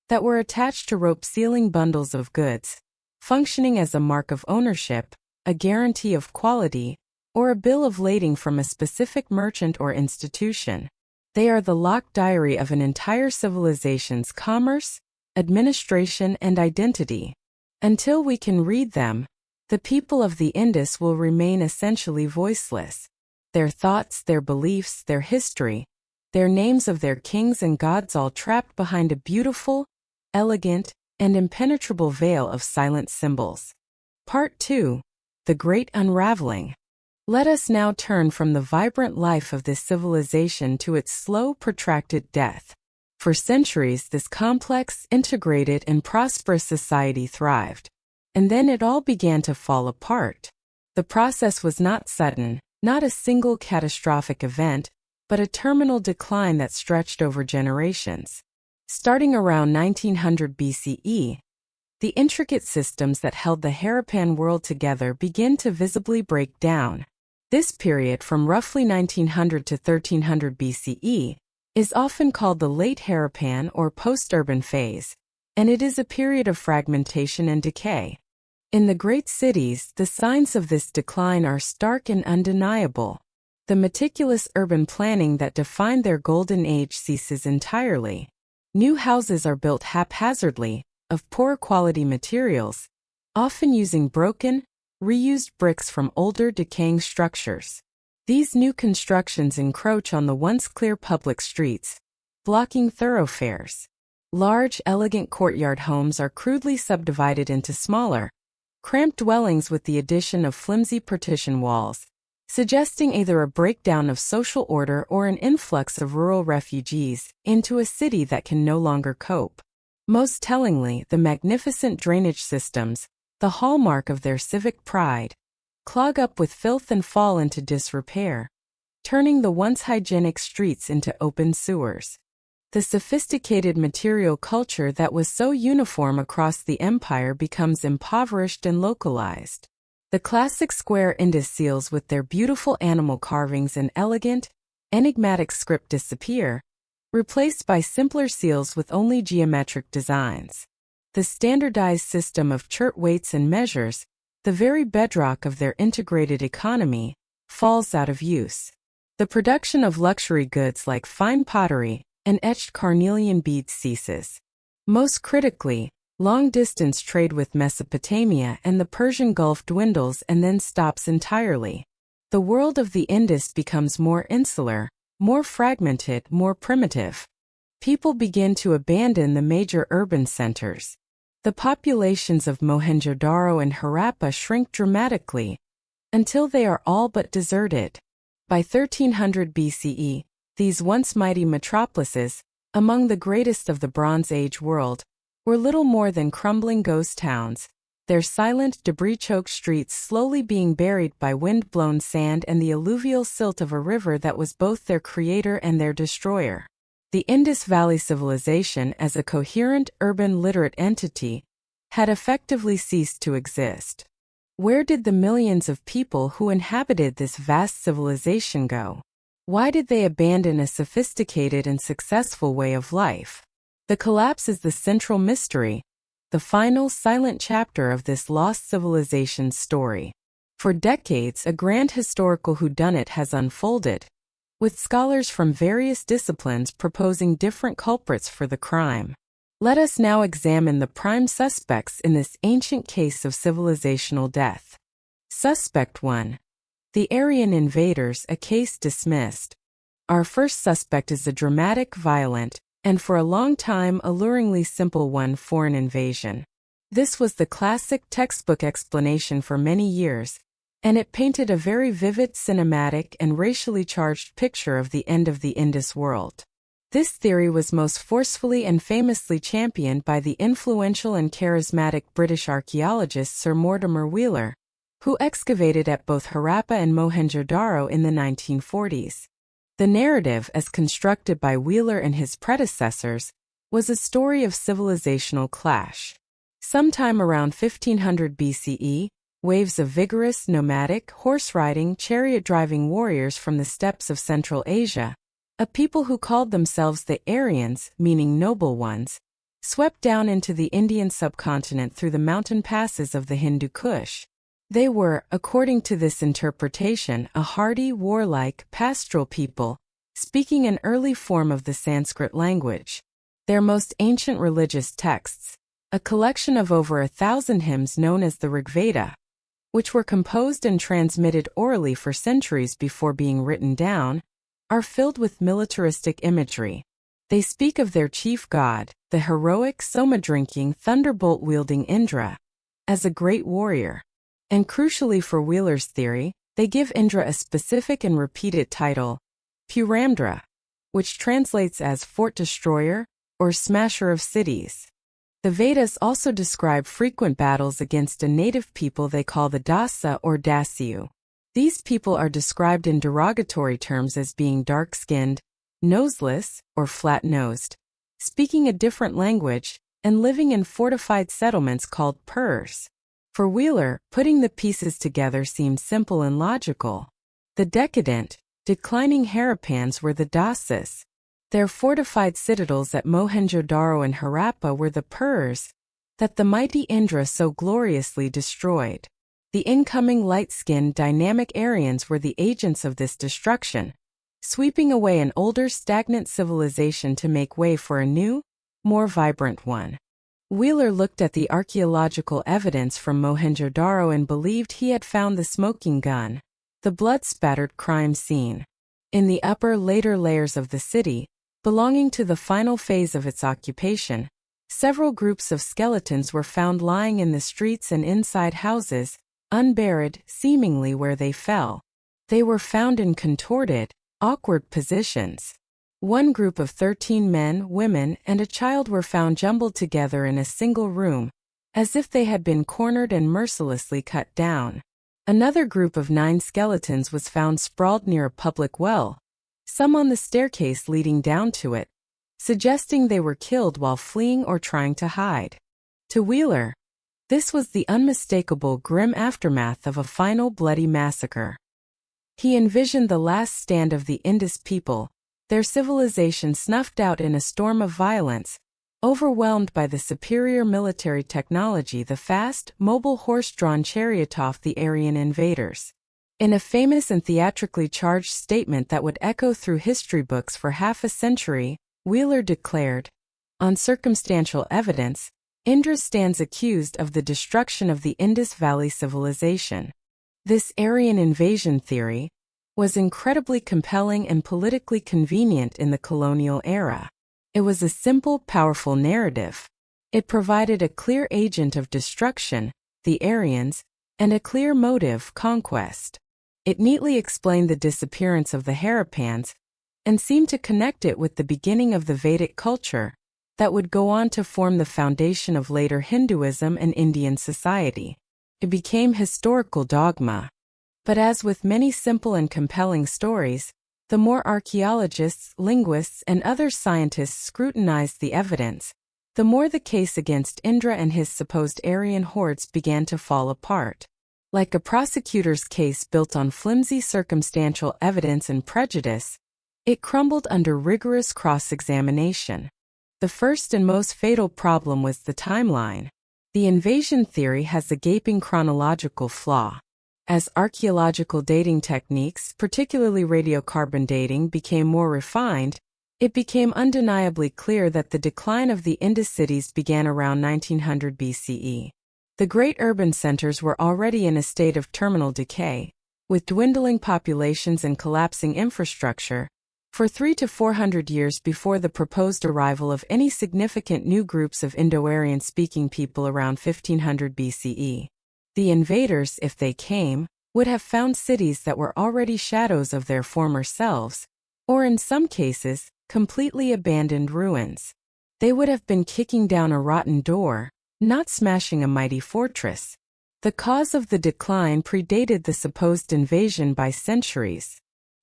S1: that were attached to rope sealing bundles of goods, functioning as a mark of ownership, a guarantee of quality, or a bill of lading from a specific merchant or institution. They are the locked diary of an entire civilization's commerce, administration, and identity. Until we can read them, the people of the Indus will remain essentially voiceless. Their thoughts, their beliefs, their history, their names of their kings and gods all trapped behind a beautiful, elegant, and impenetrable veil of silent symbols. Part 2. The Great Unraveling. Let us now turn from the vibrant life of this civilization to its slow, protracted death. For centuries, this complex, integrated, and prosperous society thrived. And then it all began to fall apart. The process was not sudden, not a single catastrophic event, but a terminal decline that stretched over generations. Starting around 1900 BCE, the intricate systems that held the Harappan world together begin to visibly break down. This period, from roughly 1900 to 1300 BCE, is often called the Late Harappan or Post-Urban Phase, and it is a period of fragmentation and decay. In the great cities, the signs of this decline are stark and undeniable. The meticulous urban planning that defined their golden age ceases entirely. New houses are built haphazardly, of poor quality materials, often using broken, reused bricks from older decaying structures. These new constructions encroach on the once clear public streets, blocking thoroughfares. Large, elegant courtyard homes are crudely subdivided into smaller, cramped dwellings with the addition of flimsy partition walls, suggesting either a breakdown of social order or an influx of rural refugees into a city that can no longer cope. Most tellingly, the magnificent drainage systems, the hallmark of their civic pride, clog up with filth and fall into disrepair, turning the once hygienic streets into open sewers. The sophisticated material culture that was so uniform across the empire becomes impoverished and localized. The classic square Indus seals with their beautiful animal carvings and elegant, enigmatic script disappear, replaced by simpler seals with only geometric designs. The standardized system of chert weights and measures, the very bedrock of their integrated economy, falls out of use. The production of luxury goods like fine pottery and etched carnelian beads ceases. Most critically, long-distance trade with Mesopotamia and the Persian Gulf dwindles and then stops entirely. The world of the Indus becomes more insular, more fragmented, more primitive. People begin to abandon the major urban centers. The populations of Mohenjo-Daro and Harappa shrink dramatically, until they are all but deserted. By 1300 BCE, these once mighty metropolises, among the greatest of the Bronze Age world, were little more than crumbling ghost towns, their silent, debris-choked streets slowly being buried by wind-blown sand and the alluvial silt of a river that was both their creator and their destroyer. The Indus Valley Civilization, as a coherent, urban, literate entity, had effectively ceased to exist. Where did the millions of people who inhabited this vast civilization go? Why did they abandon a sophisticated and successful way of life? The collapse is the central mystery, the final silent chapter of this lost civilization's story. For decades, a grand historical whodunit has unfolded, with scholars from various disciplines proposing different culprits for the crime. Let us now examine the prime suspects in this ancient case of civilizational death. Suspect 1. The Aryan invaders, a case dismissed. Our first suspect is a dramatic, violent, and for a long time alluringly simple one: foreign invasion. This was the classic textbook explanation for many years, and it painted a very vivid, cinematic, and racially charged picture of the end of the Indus world. This theory was most forcefully and famously championed by the influential and charismatic British archaeologist Sir Mortimer Wheeler, who excavated at both Harappa and Mohenjo-Daro in the 1940s. The narrative, as constructed by Wheeler and his predecessors, was a story of civilizational clash. Sometime around 1500 BCE, waves of vigorous, nomadic, horse-riding, chariot-driving warriors from the steppes of Central Asia, a people who called themselves the Aryans, meaning noble ones, swept down into the Indian subcontinent through the mountain passes of the Hindu Kush. They were, according to this interpretation, a hardy, warlike, pastoral people, speaking an early form of the Sanskrit language. Their most ancient religious texts, a collection of over 1,000 hymns known as the Rigveda, which were composed and transmitted orally for centuries before being written down, are filled with militaristic imagery. They speak of their chief god, the heroic, soma-drinking, thunderbolt-wielding Indra, as a great warrior. And crucially for Wheeler's theory, they give Indra a specific and repeated title, Puramdra, which translates as Fort Destroyer or Smasher of Cities. The Vedas also describe frequent battles against a native people they call the Dasa or Dasyu. These people are described in derogatory terms as being dark-skinned, noseless, or flat-nosed, speaking a different language, and living in fortified settlements called purs. For Wheeler, putting the pieces together seemed simple and logical. The decadent, declining Harappans were the Dasas. Their fortified citadels at Mohenjo-Daro and Harappa were the purs that the mighty Indra so gloriously destroyed. The incoming light-skinned, dynamic Aryans were the agents of this destruction, sweeping away an older, stagnant civilization to make way for a new, more vibrant one. Wheeler looked at the archaeological evidence from Mohenjo-Daro and believed he had found the smoking gun, the blood-spattered crime scene. In the upper, later layers of the city, belonging to the final phase of its occupation, several groups of skeletons were found lying in the streets and inside houses, unburied, seemingly where they fell. They were found in contorted, awkward positions. One group of 13 men, women, and a child were found jumbled together in a single room, as if they had been cornered and mercilessly cut down. Another group of 9 skeletons was found sprawled near a public well, some on the staircase leading down to it, suggesting they were killed while fleeing or trying to hide. To Wheeler, this was the unmistakable, grim aftermath of a final bloody massacre. He envisioned the last stand of the Indus people, their civilization snuffed out in a storm of violence, overwhelmed by the superior military technology, the fast, mobile horse-drawn chariot of the Aryan invaders. In a famous and theatrically charged statement that would echo through history books for half a century, Wheeler declared, "On circumstantial evidence, Indra stands accused of the destruction of the Indus Valley civilization." This Aryan invasion theory was incredibly compelling and politically convenient in the colonial era. It was a simple, powerful narrative. It provided a clear agent of destruction, the Aryans, and a clear motive, conquest. It neatly explained the disappearance of the Harappans and seemed to connect it with the beginning of the Vedic culture, that would go on to form the foundation of later Hinduism and Indian society. It became historical dogma. But as with many simple and compelling stories, the more archaeologists, linguists, and other scientists scrutinized the evidence, the more the case against Indra and his supposed Aryan hordes began to fall apart. Like a prosecutor's case built on flimsy circumstantial evidence and prejudice, it crumbled under rigorous cross-examination. The first and most fatal problem was the timeline. The invasion theory has a gaping chronological flaw. As archaeological dating techniques, particularly radiocarbon dating, became more refined, it became undeniably clear that the decline of the Indus cities began around 1900 BCE. The great urban centers were already in a state of terminal decay, with dwindling populations and collapsing infrastructure, for 300 to 400 years before the proposed arrival of any significant new groups of Indo-Aryan-speaking people around 1500 BCE. The invaders, if they came, would have found cities that were already shadows of their former selves, or in some cases, completely abandoned ruins. They would have been kicking down a rotten door, not smashing a mighty fortress. The cause of the decline predated the supposed invasion by centuries.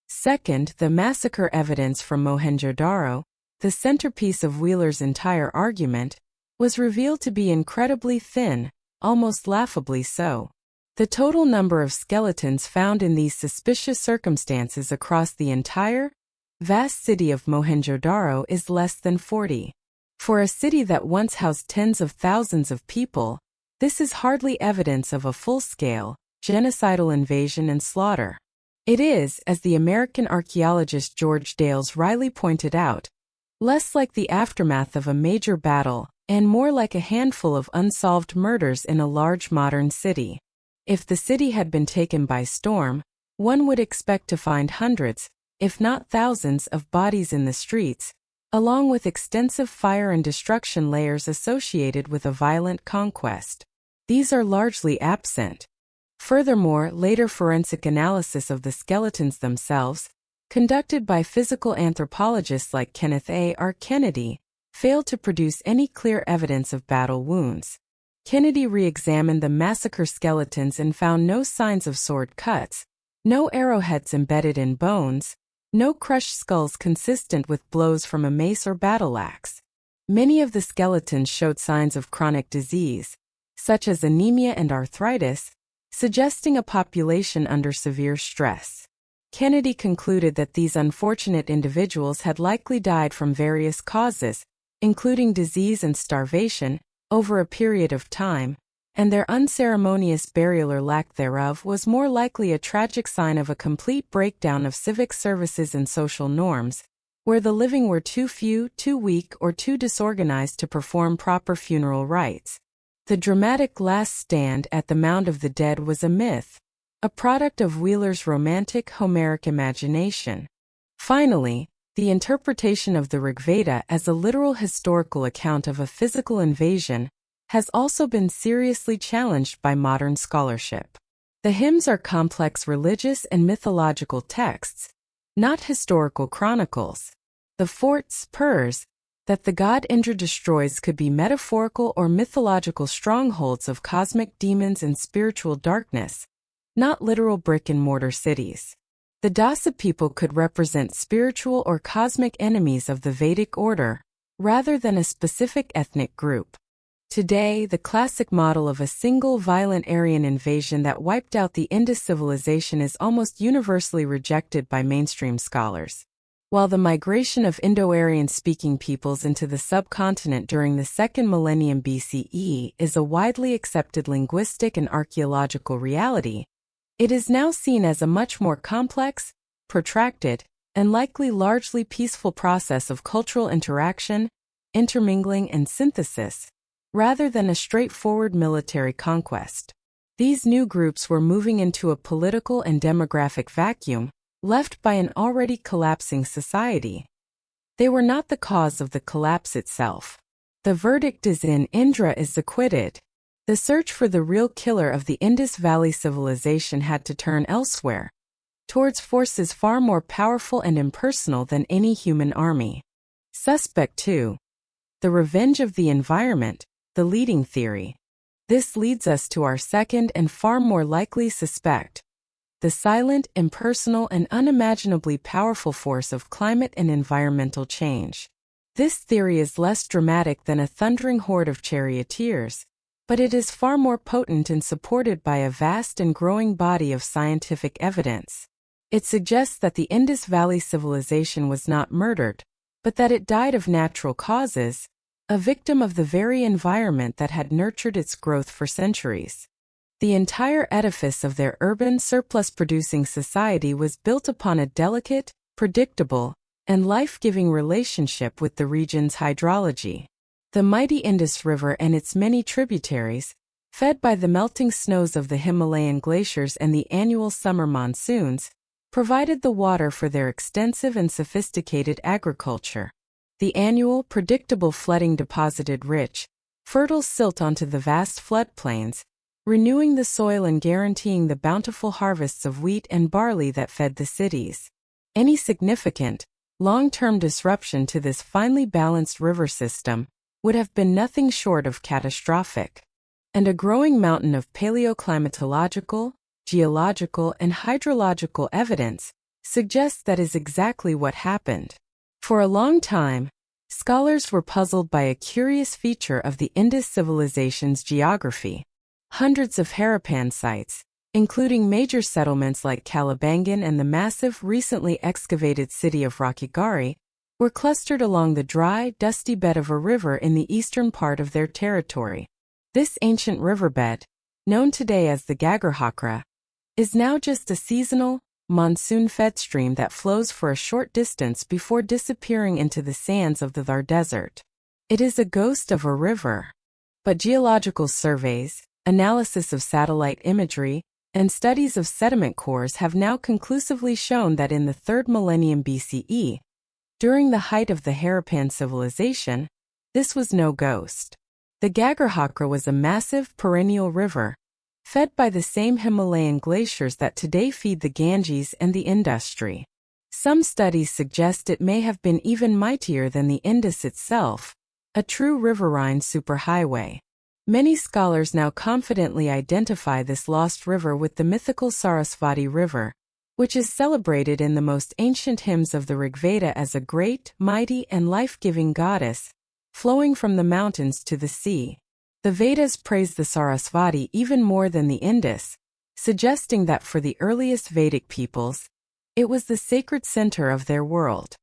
S1: Second, the massacre evidence from Mohenjo-Daro, the centerpiece of Wheeler's entire argument, was revealed to be incredibly thin, almost laughably so. The total number of skeletons found in these suspicious circumstances across the entire, vast city of Mohenjo-Daro is less than 40. For a city that once housed tens of thousands of people, this is hardly evidence of a full-scale, genocidal invasion and slaughter. It is, as the American archaeologist George Dales Riley pointed out, less like the aftermath of a major battle and more like a handful of unsolved murders in a large modern city. If the city had been taken by storm, one would expect to find hundreds, if not thousands, of bodies in the streets, along with extensive fire and destruction layers associated with a violent conquest. These are largely absent. Furthermore, later forensic analysis of the skeletons themselves, conducted by physical anthropologists like Kenneth A. R. Kennedy, failed to produce any clear evidence of battle wounds. Kennedy re-examined the massacre skeletons and found no signs of sword cuts, no arrowheads embedded in bones, no crushed skulls consistent with blows from a mace or battle axe. Many of the skeletons showed signs of chronic disease, such as anemia and arthritis, suggesting a population under severe stress. Kennedy concluded that these unfortunate individuals had likely died from various causes, including disease and starvation, over a period of time, and their unceremonious burial or lack thereof was more likely a tragic sign of a complete breakdown of civic services and social norms, where the living were too few, too weak, or too disorganized to perform proper funeral rites. The dramatic last stand at the Mound of the Dead was a myth, a product of Wheeler's romantic Homeric imagination. Finally, the interpretation of the Rigveda as a literal historical account of a physical invasion has also been seriously challenged by modern scholarship. The hymns are complex religious and mythological texts, not historical chronicles. The forts, purs, that the god Indra destroys could be metaphorical or mythological strongholds of cosmic demons and spiritual darkness, not literal brick-and-mortar cities. The Dasa people could represent spiritual or cosmic enemies of the Vedic order, rather than a specific ethnic group. Today, the classic model of a single violent Aryan invasion that wiped out the Indus civilization is almost universally rejected by mainstream scholars. While the migration of Indo-Aryan-speaking peoples into the subcontinent during the second millennium BCE is a widely accepted linguistic and archaeological reality, it is now seen as a much more complex, protracted, and likely largely peaceful process of cultural interaction, intermingling, and synthesis, rather than a straightforward military conquest. These new groups were moving into a political and demographic vacuum, left by an already collapsing society. They were not the cause of the collapse itself. The verdict is in: Indra is acquitted. The search for the real killer of the Indus Valley civilization had to turn elsewhere, towards forces far more powerful and impersonal than any human army. Suspect 2. the revenge of the environment, the leading theory. This leads us to our second and far more likely suspect, the silent, impersonal, and unimaginably powerful force of climate and environmental change. This theory is less dramatic than a thundering horde of charioteers, but it is far more potent and supported by a vast and growing body of scientific evidence. It suggests that the Indus Valley civilization was not murdered, but that it died of natural causes, a victim of the very environment that had nurtured its growth for centuries. The entire edifice of their urban surplus-producing society was built upon a delicate, predictable, and life-giving relationship with the region's hydrology. The mighty Indus River and its many tributaries, fed by the melting snows of the Himalayan glaciers and the annual summer monsoons, provided the water for their extensive and sophisticated agriculture. The annual, predictable flooding deposited rich, fertile silt onto the vast floodplains, renewing the soil and guaranteeing the bountiful harvests of wheat and barley that fed the cities. Any significant, long-term disruption to this finely balanced river system would have been nothing short of catastrophic. And a growing mountain of paleoclimatological, geological, and hydrological evidence suggests that is exactly what happened. For a long time, scholars were puzzled by a curious feature of the Indus civilization's geography. Hundreds of Harappan sites, including major settlements like Kalibangan and the massive, recently excavated city of Rakhigarhi, were clustered along the dry, dusty bed of a river in the eastern part of their territory. This ancient riverbed, known today as the Gagarhakra, is now just a seasonal, monsoon-fed stream that flows for a short distance before disappearing into the sands of the Thar Desert. It is a ghost of a river. But geological surveys, analysis of satellite imagery, and studies of sediment cores have now conclusively shown that in the 3rd millennium BCE, during the height of the Harappan civilization, this was no ghost. The Gagarhakra was a massive, perennial river, fed by the same Himalayan glaciers that today feed the Ganges and the Indus. Some studies suggest it may have been even mightier than the Indus itself, a true riverine superhighway. Many scholars now confidently identify this lost river with the mythical Sarasvati River, which is celebrated in the most ancient hymns of the Rigveda as a great, mighty, and life-giving goddess, flowing from the mountains to the sea. The Vedas praise the Sarasvati even more than the Indus, suggesting that for the earliest Vedic peoples, it was the sacred center of their world.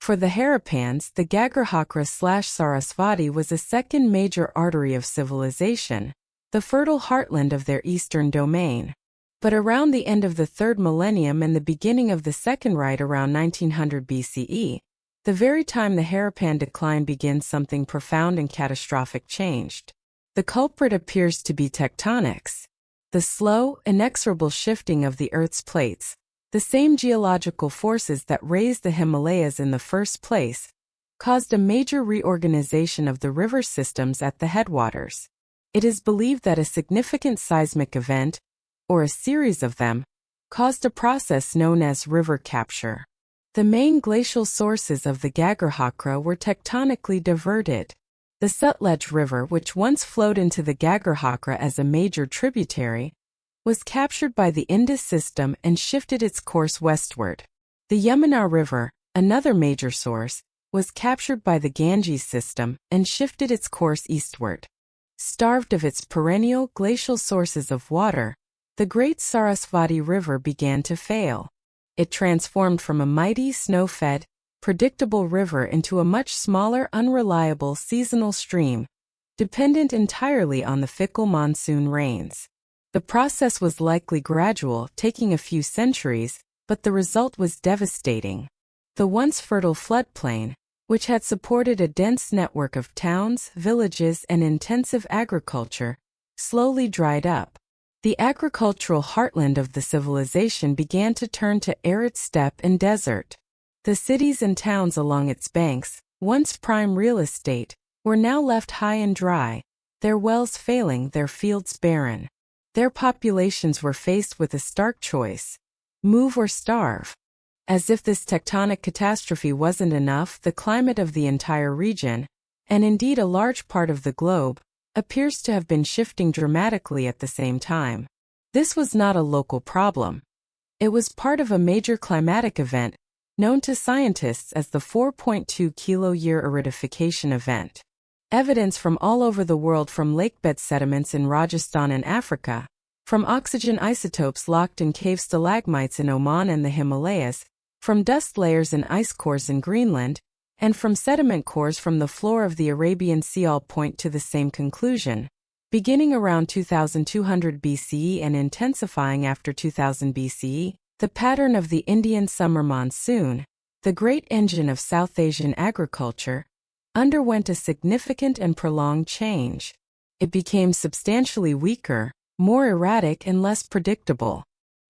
S1: For the Harappans, the Gagarhakra/Sarasvati was a second major artery of civilization, the fertile heartland of their eastern domain. But around the end of the 3rd millennium and the beginning of the second right around 1900 BCE, the very time the Harappan decline begins, something profound and catastrophic changed. The culprit appears to be tectonics, the slow, inexorable shifting of the Earth's plates. The same geological forces that raised the Himalayas in the first place caused a major reorganization of the river systems at the headwaters. It is believed that a significant seismic event, or a series of them, caused a process known as river capture. The main glacial sources of the Gagarhakra were tectonically diverted. The Sutlej River, which once flowed into the Gagarhakra as a major tributary, was captured by the Indus system and shifted its course westward. The Yamuna River, another major source, was captured by the Ganges system and shifted its course eastward. Starved of its perennial glacial sources of water, the great Sarasvati River began to fail. It transformed from a mighty, snow-fed, predictable river into a much smaller, unreliable seasonal stream, dependent entirely on the fickle monsoon rains. The process was likely gradual, taking a few centuries, but the result was devastating. The once fertile floodplain, which had supported a dense network of towns, villages, and intensive agriculture, slowly dried up. The agricultural heartland of the civilization began to turn to arid steppe and desert. The cities and towns along its banks, once prime real estate, were now left high and dry, their wells failing, their fields barren. Their populations were faced with a stark choice: move or starve. As if this tectonic catastrophe wasn't enough, the climate of the entire region, and indeed a large part of the globe, appears to have been shifting dramatically at the same time. This was not a local problem. It was part of a major climatic event, known to scientists as the 4.2 kilo-year aridification event. Evidence from all over the world, from lakebed sediments in Rajasthan and Africa, from oxygen isotopes locked in cave stalagmites in Oman and the Himalayas, from dust layers in ice cores in Greenland, and from sediment cores from the floor of the Arabian Sea, all point to the same conclusion. Beginning around 2200 BCE and intensifying after 2000 BCE, the pattern of the Indian summer monsoon, the great engine of South Asian agriculture, underwent a significant and prolonged change. It became substantially weaker, more erratic and less predictable.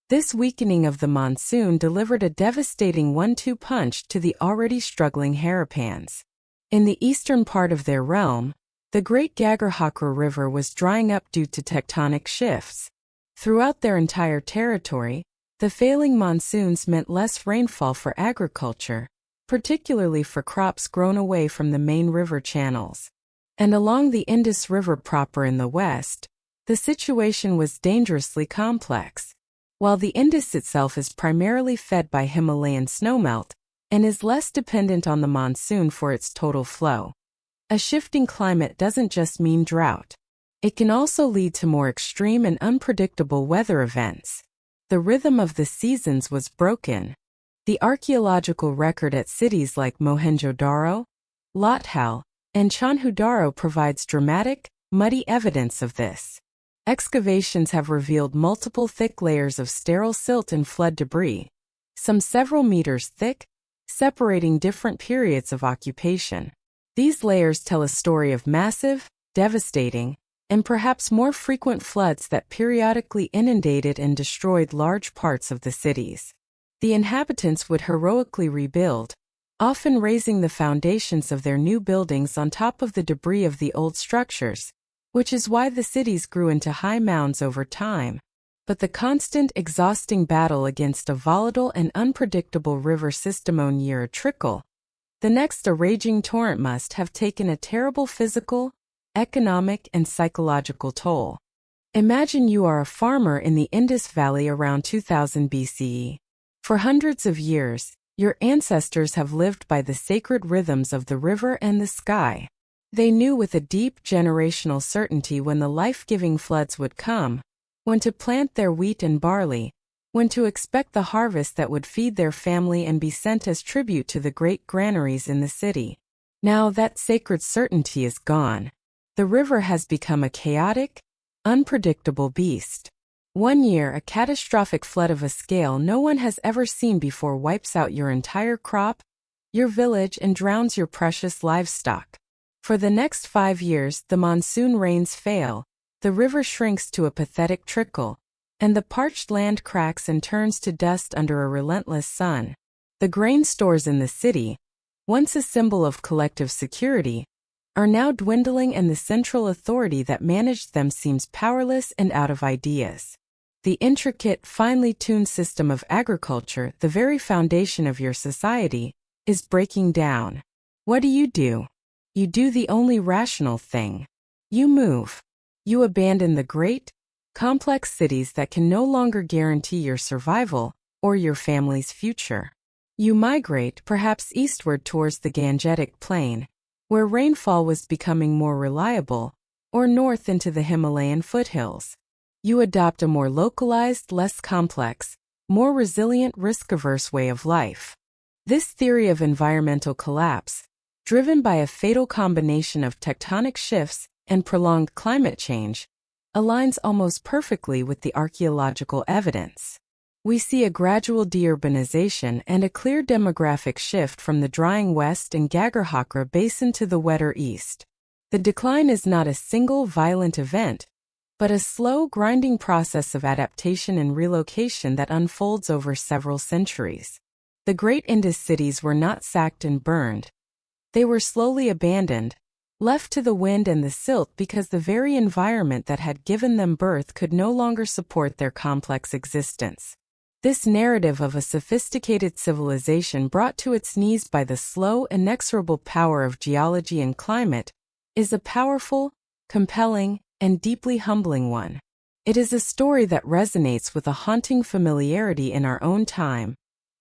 S1: This weakening of the monsoon delivered a devastating 1-2 punch to the already struggling Harappans. In the eastern part of their realm, the great Gagarhakra River was drying up due to tectonic shifts. Throughout their entire territory, the failing monsoons meant less rainfall for agriculture, particularly for crops grown away from the main river channels. And along the Indus River proper in the west, the situation was dangerously complex. While the Indus itself is primarily fed by Himalayan snowmelt and is less dependent on the monsoon for its total flow, a shifting climate doesn't just mean drought. It can also lead to more extreme and unpredictable weather events. The rhythm of the seasons was broken. The archaeological record at cities like Mohenjo-daro, Lothal, and Chandhu-daro provides dramatic, muddy evidence of this. Excavations have revealed multiple thick layers of sterile silt and flood debris, some several meters thick, separating different periods of occupation. These layers tell a story of massive, devastating, and perhaps more frequent floods that periodically inundated and destroyed large parts of the cities. The inhabitants would heroically rebuild, often raising the foundations of their new buildings on top of the debris of the old structures, which is why the cities grew into high mounds over time. But the constant, exhausting battle against a volatile and unpredictable river system, one year a trickle, the next a raging torrent, must have taken a terrible physical, economic, and psychological toll. Imagine you are a farmer in the Indus Valley around 2000 BCE. For hundreds of years, your ancestors have lived by the sacred rhythms of the river and the sky. They knew with a deep generational certainty when the life-giving floods would come, when to plant their wheat and barley, when to expect the harvest that would feed their family and be sent as tribute to the great granaries in the city. Now that sacred certainty is gone. The river has become a chaotic, unpredictable beast. One year, a catastrophic flood of a scale no one has ever seen before wipes out your entire crop, your village, and drowns your precious livestock. For the next 5 years, the monsoon rains fail, the river shrinks to a pathetic trickle, and the parched land cracks and turns to dust under a relentless sun. The grain stores in the city, once a symbol of collective security, are now dwindling, and the central authority that managed them seems powerless and out of ideas. The intricate, finely tuned system of agriculture, the very foundation of your society, is breaking down. What do? You do the only rational thing. You move. You abandon the great, complex cities that can no longer guarantee your survival or your family's future. You migrate, perhaps eastward towards the Gangetic Plain, where rainfall was becoming more reliable, or north into the Himalayan foothills. You adopt a more localized, less complex, more resilient, risk-averse way of life. This theory of environmental collapse, driven by a fatal combination of tectonic shifts and prolonged climate change, aligns almost perfectly with the archaeological evidence. We see a gradual deurbanization and a clear demographic shift from the drying west and Gagarhakra basin to the wetter east. The decline is not a single violent event, but a slow, grinding process of adaptation and relocation that unfolds over several centuries. The great Indus cities were not sacked and burned. They were slowly abandoned, left to the wind and the silt because the very environment that had given them birth could no longer support their complex existence. This narrative of a sophisticated civilization brought to its knees by the slow, inexorable power of geology and climate is a powerful, compelling, and deeply humbling one. It is a story that resonates with a haunting familiarity in our own time,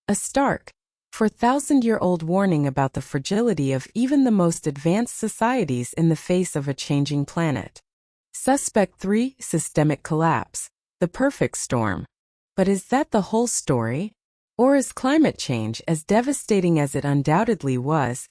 S1: a stark, 4,000-year-old warning about the fragility of even the most advanced societies in the face of a changing planet. Suspect 3: Systemic Collapse, the perfect storm. But is that the whole story? Or is climate change, as devastating as it undoubtedly was,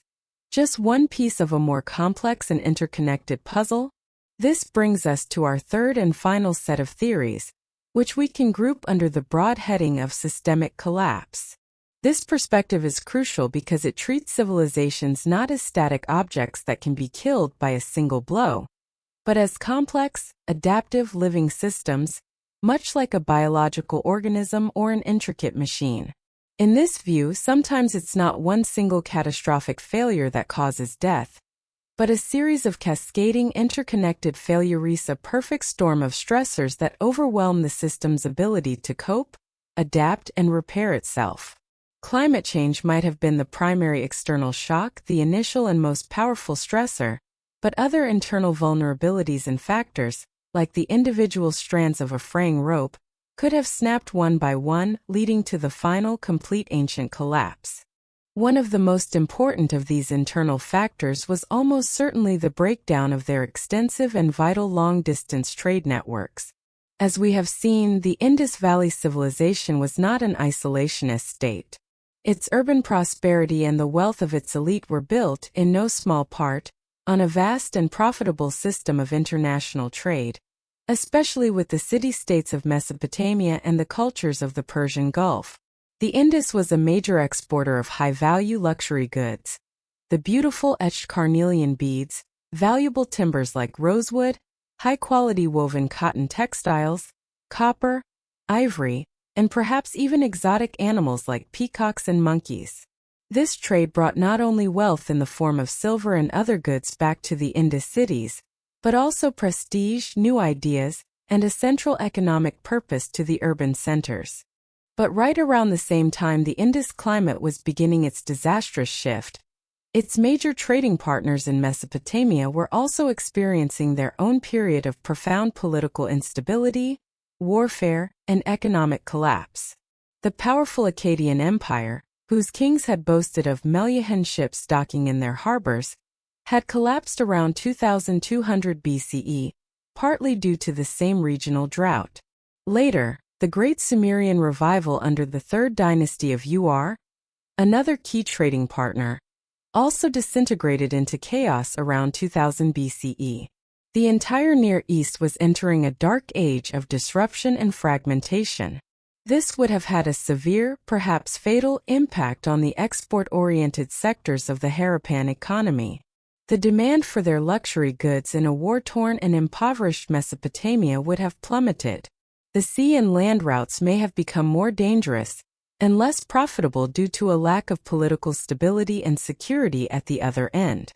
S1: just one piece of a more complex and interconnected puzzle? This brings us to our third and final set of theories, which we can group under the broad heading of systemic collapse. This perspective is crucial because it treats civilizations not as static objects that can be killed by a single blow, but as complex, adaptive living systems, much like a biological organism or an intricate machine. In this view, sometimes it's not one single catastrophic failure that causes death, but a series of cascading, interconnected failures, a perfect storm of stressors that overwhelm the system's ability to cope, adapt, and repair itself. Climate change might have been the primary external shock, the initial and most powerful stressor, but other internal vulnerabilities and factors, like the individual strands of a fraying rope, could have snapped one by one, leading to the final, complete ancient collapse. One of the most important of these internal factors was almost certainly the breakdown of their extensive and vital long-distance trade networks. As we have seen, the Indus Valley civilization was not an isolationist state. Its urban prosperity and the wealth of its elite were built, in no small part, on a vast and profitable system of international trade, especially with the city-states of Mesopotamia and the cultures of the Persian Gulf. The Indus was a major exporter of high-value luxury goods. The beautiful etched carnelian beads, valuable timbers like rosewood, high-quality woven cotton textiles, copper, ivory, and perhaps even exotic animals like peacocks and monkeys. This trade brought not only wealth in the form of silver and other goods back to the Indus cities, but also prestige, new ideas, and a central economic purpose to the urban centers. But right around the same time the Indus climate was beginning its disastrous shift, its major trading partners in Mesopotamia were also experiencing their own period of profound political instability, warfare, and economic collapse. The powerful Akkadian Empire, whose kings had boasted of Melian ships docking in their harbors, had collapsed around 2200 BCE, partly due to the same regional drought. Later, the Great Sumerian Revival under the Third Dynasty of Ur, another key trading partner, also disintegrated into chaos around 2000 BCE. The entire Near East was entering a dark age of disruption and fragmentation. This would have had a severe, perhaps fatal, impact on the export-oriented sectors of the Harappan economy. The demand for their luxury goods in a war-torn and impoverished Mesopotamia would have plummeted. The sea and land routes may have become more dangerous and less profitable due to a lack of political stability and security at the other end.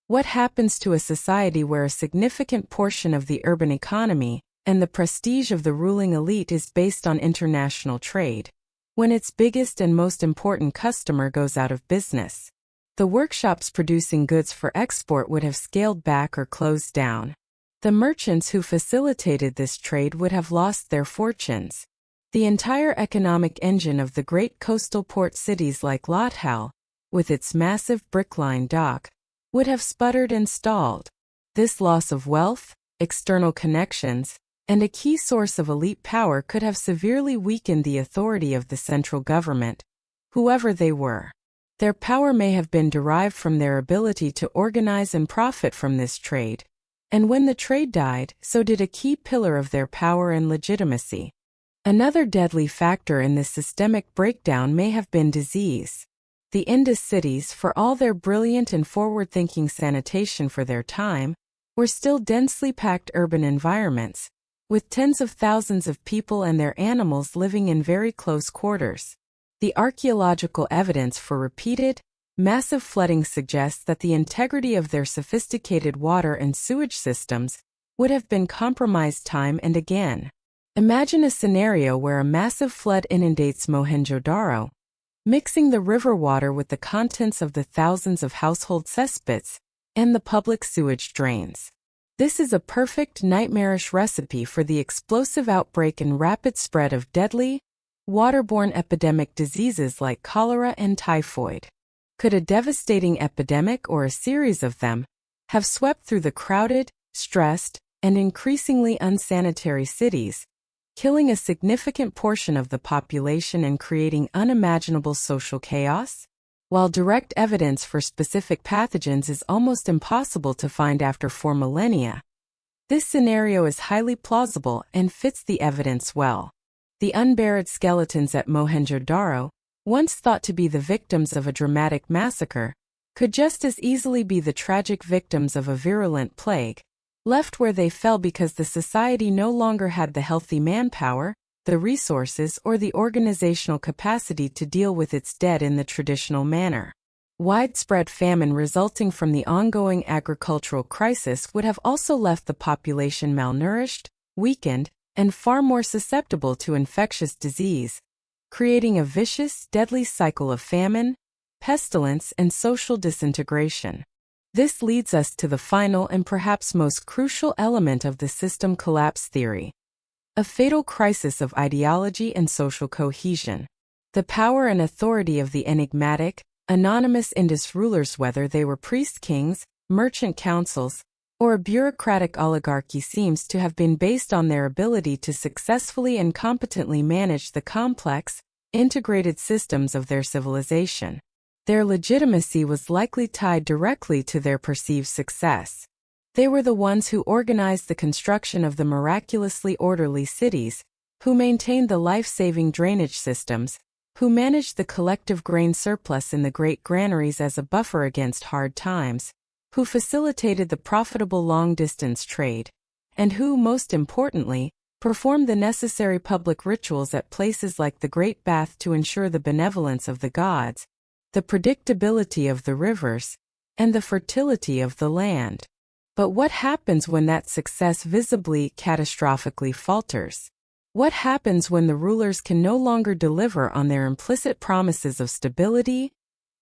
S1: What happens to a society where a significant portion of the urban economy and the prestige of the ruling elite is based on international trade, when its biggest and most important customer goes out of business? The workshops producing goods for export would have scaled back or closed down. The merchants who facilitated this trade would have lost their fortunes. The entire economic engine of the great coastal port cities like Lothal, with its massive brick-lined dock, would have sputtered and stalled. This loss of wealth, external connections, and a key source of elite power could have severely weakened the authority of the central government, whoever they were. Their power may have been derived from their ability to organize and profit from this trade, and when the trade died, so did a key pillar of their power and legitimacy. Another deadly factor in this systemic breakdown may have been disease. The Indus cities, for all their brilliant and forward-thinking sanitation for their time, were still densely packed urban environments, with tens of thousands of people and their animals living in very close quarters. The archaeological evidence for repeated, massive flooding suggests that the integrity of their sophisticated water and sewage systems would have been compromised time and again. Imagine a scenario where a massive flood inundates Mohenjo-Daro, mixing the river water with the contents of the thousands of household cesspits and the public sewage drains. This is a perfect nightmarish recipe for the explosive outbreak and rapid spread of deadly, waterborne epidemic diseases like cholera and typhoid. Could a devastating epidemic or a series of them have swept through the crowded, stressed, and increasingly unsanitary cities, killing a significant portion of the population and creating unimaginable social chaos? While direct evidence for specific pathogens is almost impossible to find after 4 millennia, this scenario is highly plausible and fits the evidence well. The unburied skeletons at Mohenjo-Daro, once thought to be the victims of a dramatic massacre, could just as easily be the tragic victims of a virulent plague, left where they fell because the society no longer had the healthy manpower, the resources, or the organizational capacity to deal with its dead in the traditional manner. Widespread famine resulting from the ongoing agricultural crisis would have also left the population malnourished, weakened, and far more susceptible to infectious disease, creating a vicious, deadly cycle of famine, pestilence, and social disintegration. This leads us to the final and perhaps most crucial element of the system collapse theory: a fatal crisis of ideology and social cohesion. The power and authority of the enigmatic, anonymous Indus rulers, whether they were priest-kings, merchant councils, or a bureaucratic oligarchy, seems to have been based on their ability to successfully and competently manage the complex, integrated systems of their civilization. Their legitimacy was likely tied directly to their perceived success. They were the ones who organized the construction of the miraculously orderly cities, who maintained the life-saving drainage systems, who managed the collective grain surplus in the great granaries as a buffer against hard times, who facilitated the profitable long-distance trade, and who, most importantly, performed the necessary public rituals at places like the Great Bath to ensure the benevolence of the gods, the predictability of the rivers, and the fertility of the land. But what happens when that success visibly, catastrophically falters? What happens when the rulers can no longer deliver on their implicit promises of stability,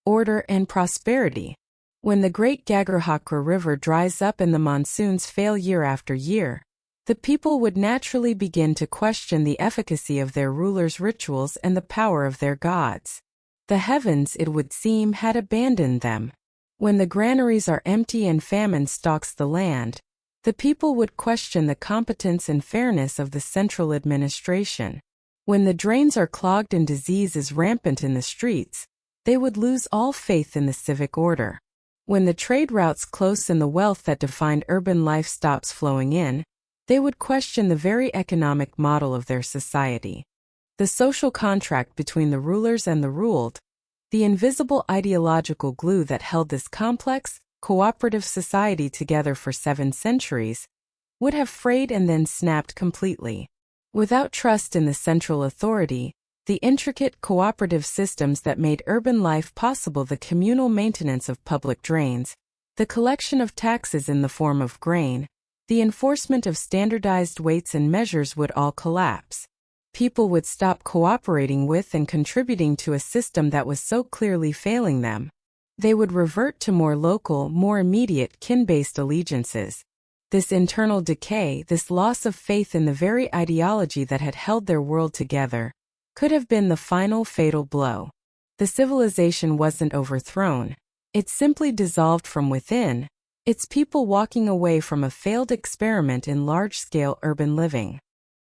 S1: order, and prosperity? When the great Gagrahakra River dries up and the monsoons fail year after year, the people would naturally begin to question the efficacy of their rulers' rituals and the power of their gods. The heavens, it would seem, had abandoned them. When the granaries are empty and famine stalks the land, the people would question the competence and fairness of the central administration. When the drains are clogged and disease is rampant in the streets, they would lose all faith in the civic order. When the trade routes close and the wealth that defined urban life stops flowing in, they would question the very economic model of their society. The social contract between the rulers and the ruled, the invisible ideological glue that held this complex, cooperative society together for 7 centuries, would have frayed and then snapped completely. Without trust in the central authority, the intricate cooperative systems that made urban life possible, the communal maintenance of public drains, the collection of taxes in the form of grain, the enforcement of standardized weights and measures would all collapse. People would stop cooperating with and contributing to a system that was so clearly failing them. They would revert to more local, more immediate, kin-based allegiances. This internal decay, this loss of faith in the very ideology that had held their world together, could have been the final fatal blow. The civilization wasn't overthrown. It simply dissolved from within, its people walking away from a failed experiment in large-scale urban living.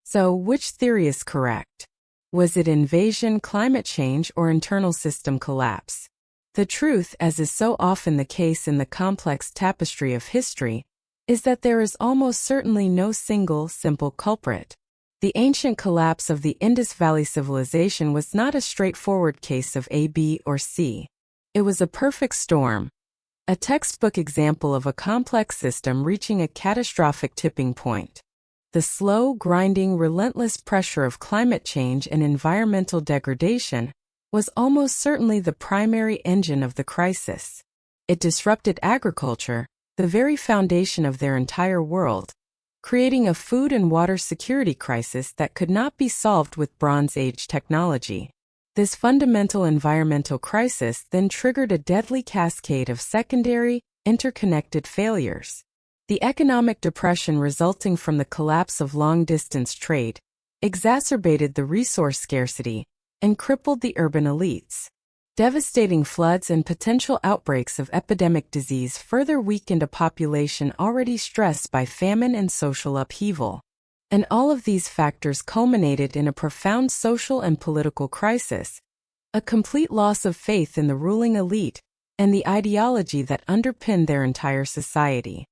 S1: So, which theory is correct? Was it invasion, climate change, or internal system collapse? The truth, as is so often the case in the complex tapestry of history, is that there is almost certainly no single, simple culprit. The ancient collapse of the Indus Valley civilization was not a straightforward case of A, B, or C. It was a perfect storm, a textbook example of a complex system reaching a catastrophic tipping point. The slow, grinding, relentless pressure of climate change and environmental degradation was almost certainly the primary engine of the crisis. It disrupted agriculture, the very foundation of their entire world, creating a food and water security crisis that could not be solved with Bronze Age technology. This fundamental environmental crisis then triggered a deadly cascade of secondary, interconnected failures. The economic depression resulting from the collapse of long-distance trade exacerbated the resource scarcity and crippled the urban elites. Devastating floods and potential outbreaks of epidemic disease further weakened a population already stressed by famine and social upheaval. And all of these factors culminated in a profound social and political crisis, a complete loss of faith in the ruling elite and the ideology that underpinned their entire society.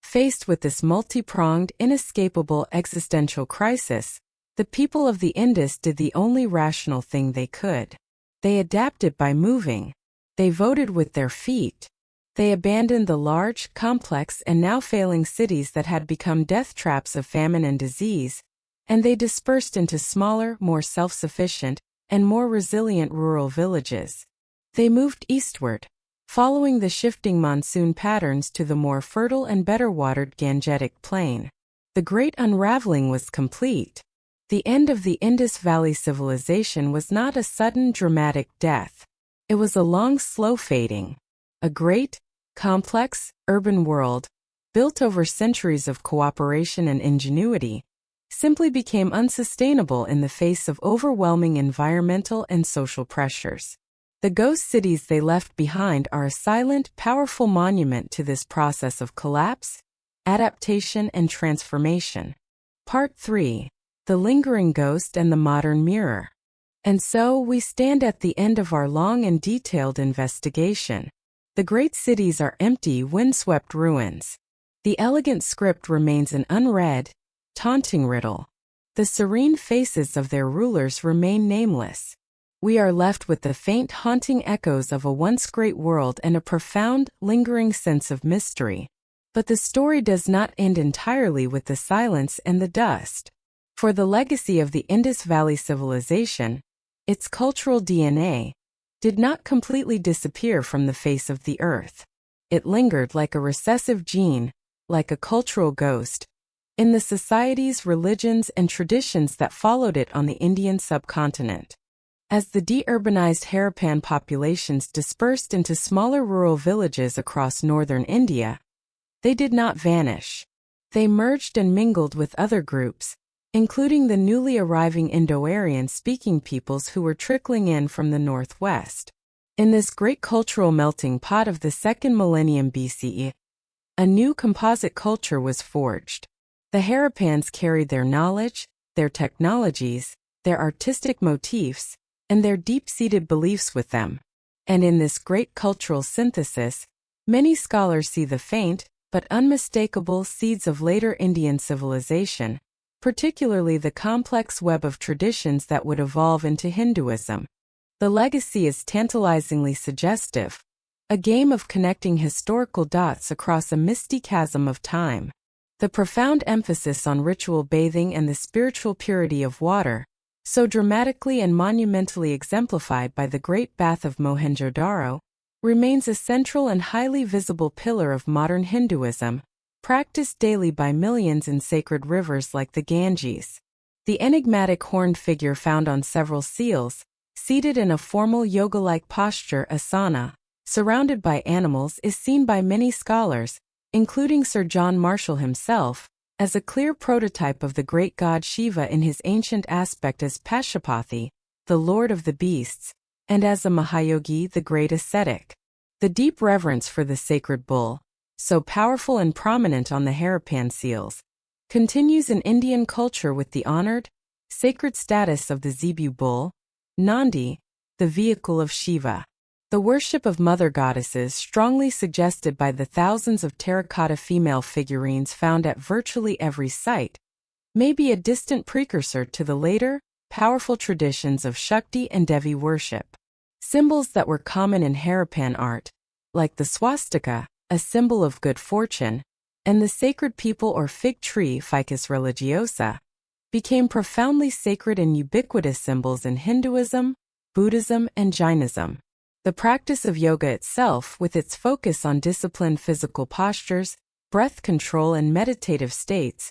S1: Faced with this multi-pronged, inescapable existential crisis, the people of the Indus did the only rational thing they could. They adapted by moving. They voted with their feet. They abandoned the large, complex, and now failing cities that had become death traps of famine and disease, and they dispersed into smaller, more self-sufficient, and more resilient rural villages. They moved eastward, following the shifting monsoon patterns to the more fertile and better-watered Gangetic Plain. The great unraveling was complete. The end of the Indus Valley civilization was not a sudden, dramatic death. It was a long, slow fading. A great, complex, urban world, built over centuries of cooperation and ingenuity, simply became unsustainable in the face of overwhelming environmental and social pressures. The ghost cities they left behind are a silent, powerful monument to this process of collapse, adaptation, and transformation. Part 3. The Lingering Ghost and the Modern Mirror. And so we stand at the end of our long and detailed investigation. The great cities are empty, windswept ruins. The elegant script remains an unread, taunting riddle. The serene faces of their rulers remain nameless. We are left with the faint, haunting echoes of a once great world and a profound, lingering sense of mystery. But the story does not end entirely with the silence and the dust. For the legacy of the Indus Valley civilization, its cultural DNA, did not completely disappear from the face of the earth. It lingered like a recessive gene, like a cultural ghost, in the societies, religions, and traditions that followed it on the Indian subcontinent. As the de-urbanized Harappan populations dispersed into smaller rural villages across northern India, they did not vanish. They merged and mingled with other groups, including the newly arriving Indo-Aryan-speaking peoples who were trickling in from the northwest. In this great cultural melting pot of the second millennium BCE, a new composite culture was forged. The Harappans carried their knowledge, their technologies, their artistic motifs, and their deep-seated beliefs with them. And in this great cultural synthesis, many scholars see the faint, but unmistakable seeds of later Indian civilization, particularly the complex web of traditions that would evolve into Hinduism. The legacy is tantalizingly suggestive, a game of connecting historical dots across a misty chasm of time. The profound emphasis on ritual bathing and the spiritual purity of water, so dramatically and monumentally exemplified by the Great Bath of Mohenjo-Daro, remains a central and highly visible pillar of modern Hinduism, practiced daily by millions in sacred rivers like the Ganges. The enigmatic horned figure found on several seals, seated in a formal yoga-like posture asana, surrounded by animals, is seen by many scholars, including Sir John Marshall himself, as a clear prototype of the great god Shiva in his ancient aspect as Pashupati, the lord of the beasts, and as a Mahayogi, the great ascetic. The deep reverence for the sacred bull, so powerful and prominent on the Harappan seals, continues in Indian culture with the honored, sacred status of the Zebu bull, Nandi, the vehicle of Shiva. The worship of mother goddesses, strongly suggested by the thousands of terracotta female figurines found at virtually every site, may be a distant precursor to the later, powerful traditions of Shakti and Devi worship. Symbols that were common in Harappan art, like the swastika, a symbol of good fortune, and the sacred people or fig tree Ficus religiosa, became profoundly sacred and ubiquitous symbols in Hinduism, Buddhism, and Jainism. The practice of yoga itself, with its focus on disciplined physical postures, breath control, and meditative states,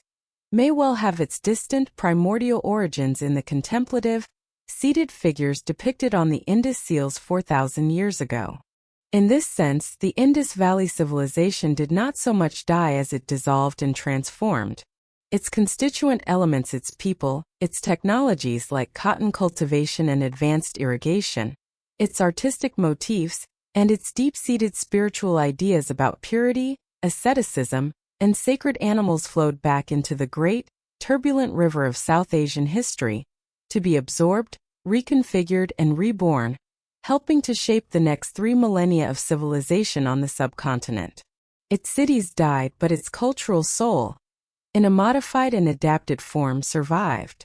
S1: may well have its distant primordial origins in the contemplative, seated figures depicted on the Indus seals 4,000 years ago. In this sense, the Indus Valley civilization did not so much die as it dissolved and transformed. Its constituent elements, its people, its technologies like cotton cultivation and advanced irrigation, its artistic motifs, and its deep-seated spiritual ideas about purity, asceticism, and sacred animals flowed back into the great, turbulent river of South Asian history, to be absorbed, reconfigured, and reborn, helping to shape the next 3 millennia of civilization on the subcontinent. Its cities died, but its cultural soul, in a modified and adapted form, survived.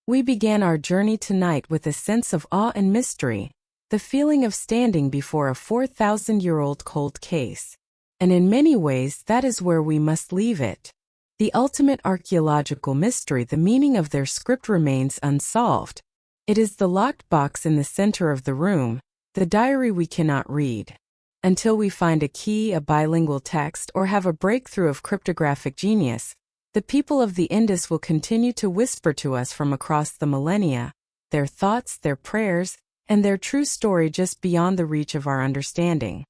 S1: We began our journey tonight with a sense of awe and mystery, the feeling of standing before a 4,000-year-old cold case. And in many ways, that is where we must leave it. The ultimate archaeological mystery, the meaning of their script, remains unsolved. It is the locked box in the center of the room, the diary we cannot read. Until we find a key, a bilingual text, or have a breakthrough of cryptographic genius, the people of the Indus will continue to whisper to us from across the millennia, their thoughts, their prayers, and their true story just beyond the reach of our understanding.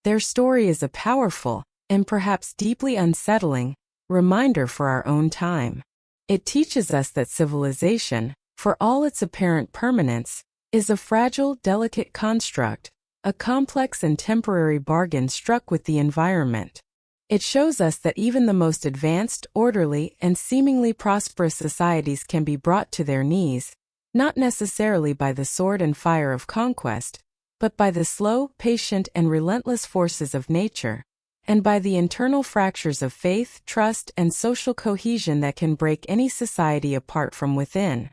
S1: Their story is a powerful, and perhaps deeply unsettling, reminder for our own time. It teaches us that civilization, for all its apparent permanence, is a fragile, delicate construct, a complex and temporary bargain struck with the environment. It shows us that even the most advanced, orderly, and seemingly prosperous societies can be brought to their knees, not necessarily by the sword and fire of conquest, but by the slow, patient, and relentless forces of nature, and by the internal fractures of faith, trust, and social cohesion that can break any society apart from within.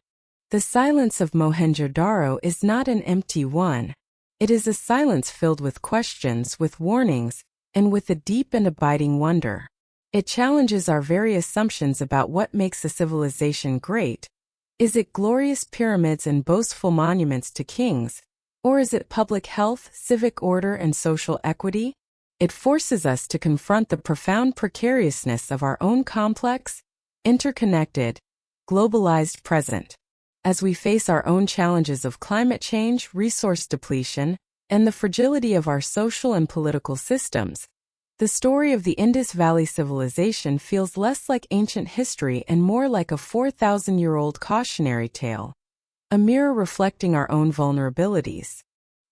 S1: The silence of Mohenjo-Daro is not an empty one. It is a silence filled with questions, with warnings, and with a deep and abiding wonder. It challenges our very assumptions about what makes a civilization great. Is it glorious pyramids and boastful monuments to kings? Or is it public health, civic order, and social equity? It forces us to confront the profound precariousness of our own complex, interconnected, globalized present. As we face our own challenges of climate change, resource depletion, and the fragility of our social and political systems, the story of the Indus Valley civilization feels less like ancient history and more like a 4,000-year-old cautionary tale, a mirror reflecting our own vulnerabilities.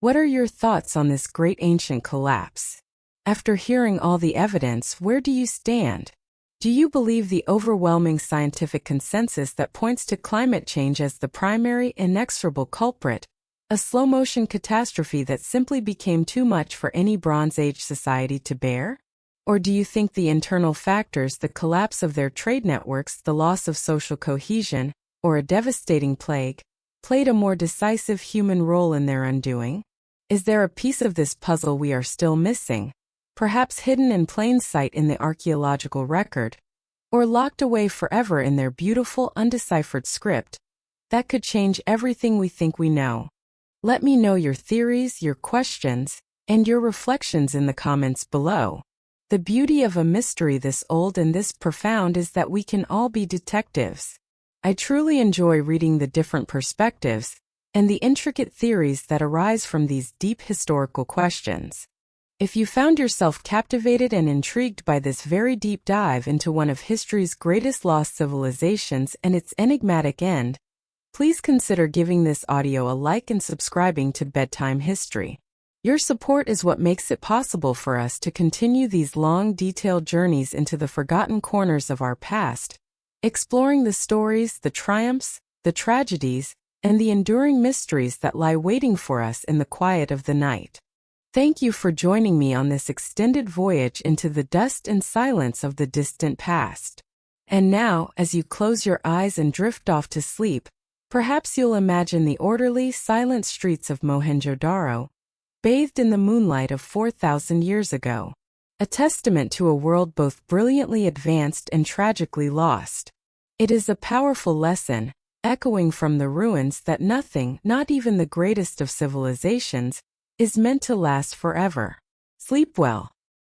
S1: What are your thoughts on this great ancient collapse? After hearing all the evidence, where do you stand? Do you believe the overwhelming scientific consensus that points to climate change as the primary, inexorable culprit, a slow-motion catastrophe that simply became too much for any Bronze Age society to bear? Or do you think the internal factors, the collapse of their trade networks, the loss of social cohesion, or a devastating plague, played a more decisive human role in their undoing? Is there a piece of this puzzle we are still missing, perhaps hidden in plain sight in the archaeological record, or locked away forever in their beautiful, undeciphered script, that could change everything we think we know? Let me know your theories, your questions, and your reflections in the comments below. The beauty of a mystery this old and this profound is that we can all be detectives. I truly enjoy reading the different perspectives and the intricate theories that arise from these deep historical questions. If you found yourself captivated and intrigued by this very deep dive into one of history's greatest lost civilizations and its enigmatic end, please consider giving this audio a like and subscribing to Bedtime History. Your support is what makes it possible for us to continue these long, detailed journeys into the forgotten corners of our past, exploring the stories, the triumphs, the tragedies, and the enduring mysteries that lie waiting for us in the quiet of the night. Thank you for joining me on this extended voyage into the dust and silence of the distant past. And now, as you close your eyes and drift off to sleep, perhaps you'll imagine the orderly, silent streets of Mohenjo-Daro, bathed in the moonlight of 4,000 years ago, a testament to a world both brilliantly advanced and tragically lost. It is a powerful lesson, echoing from the ruins, that nothing, not even the greatest of civilizations, is meant to last forever. Sleep well.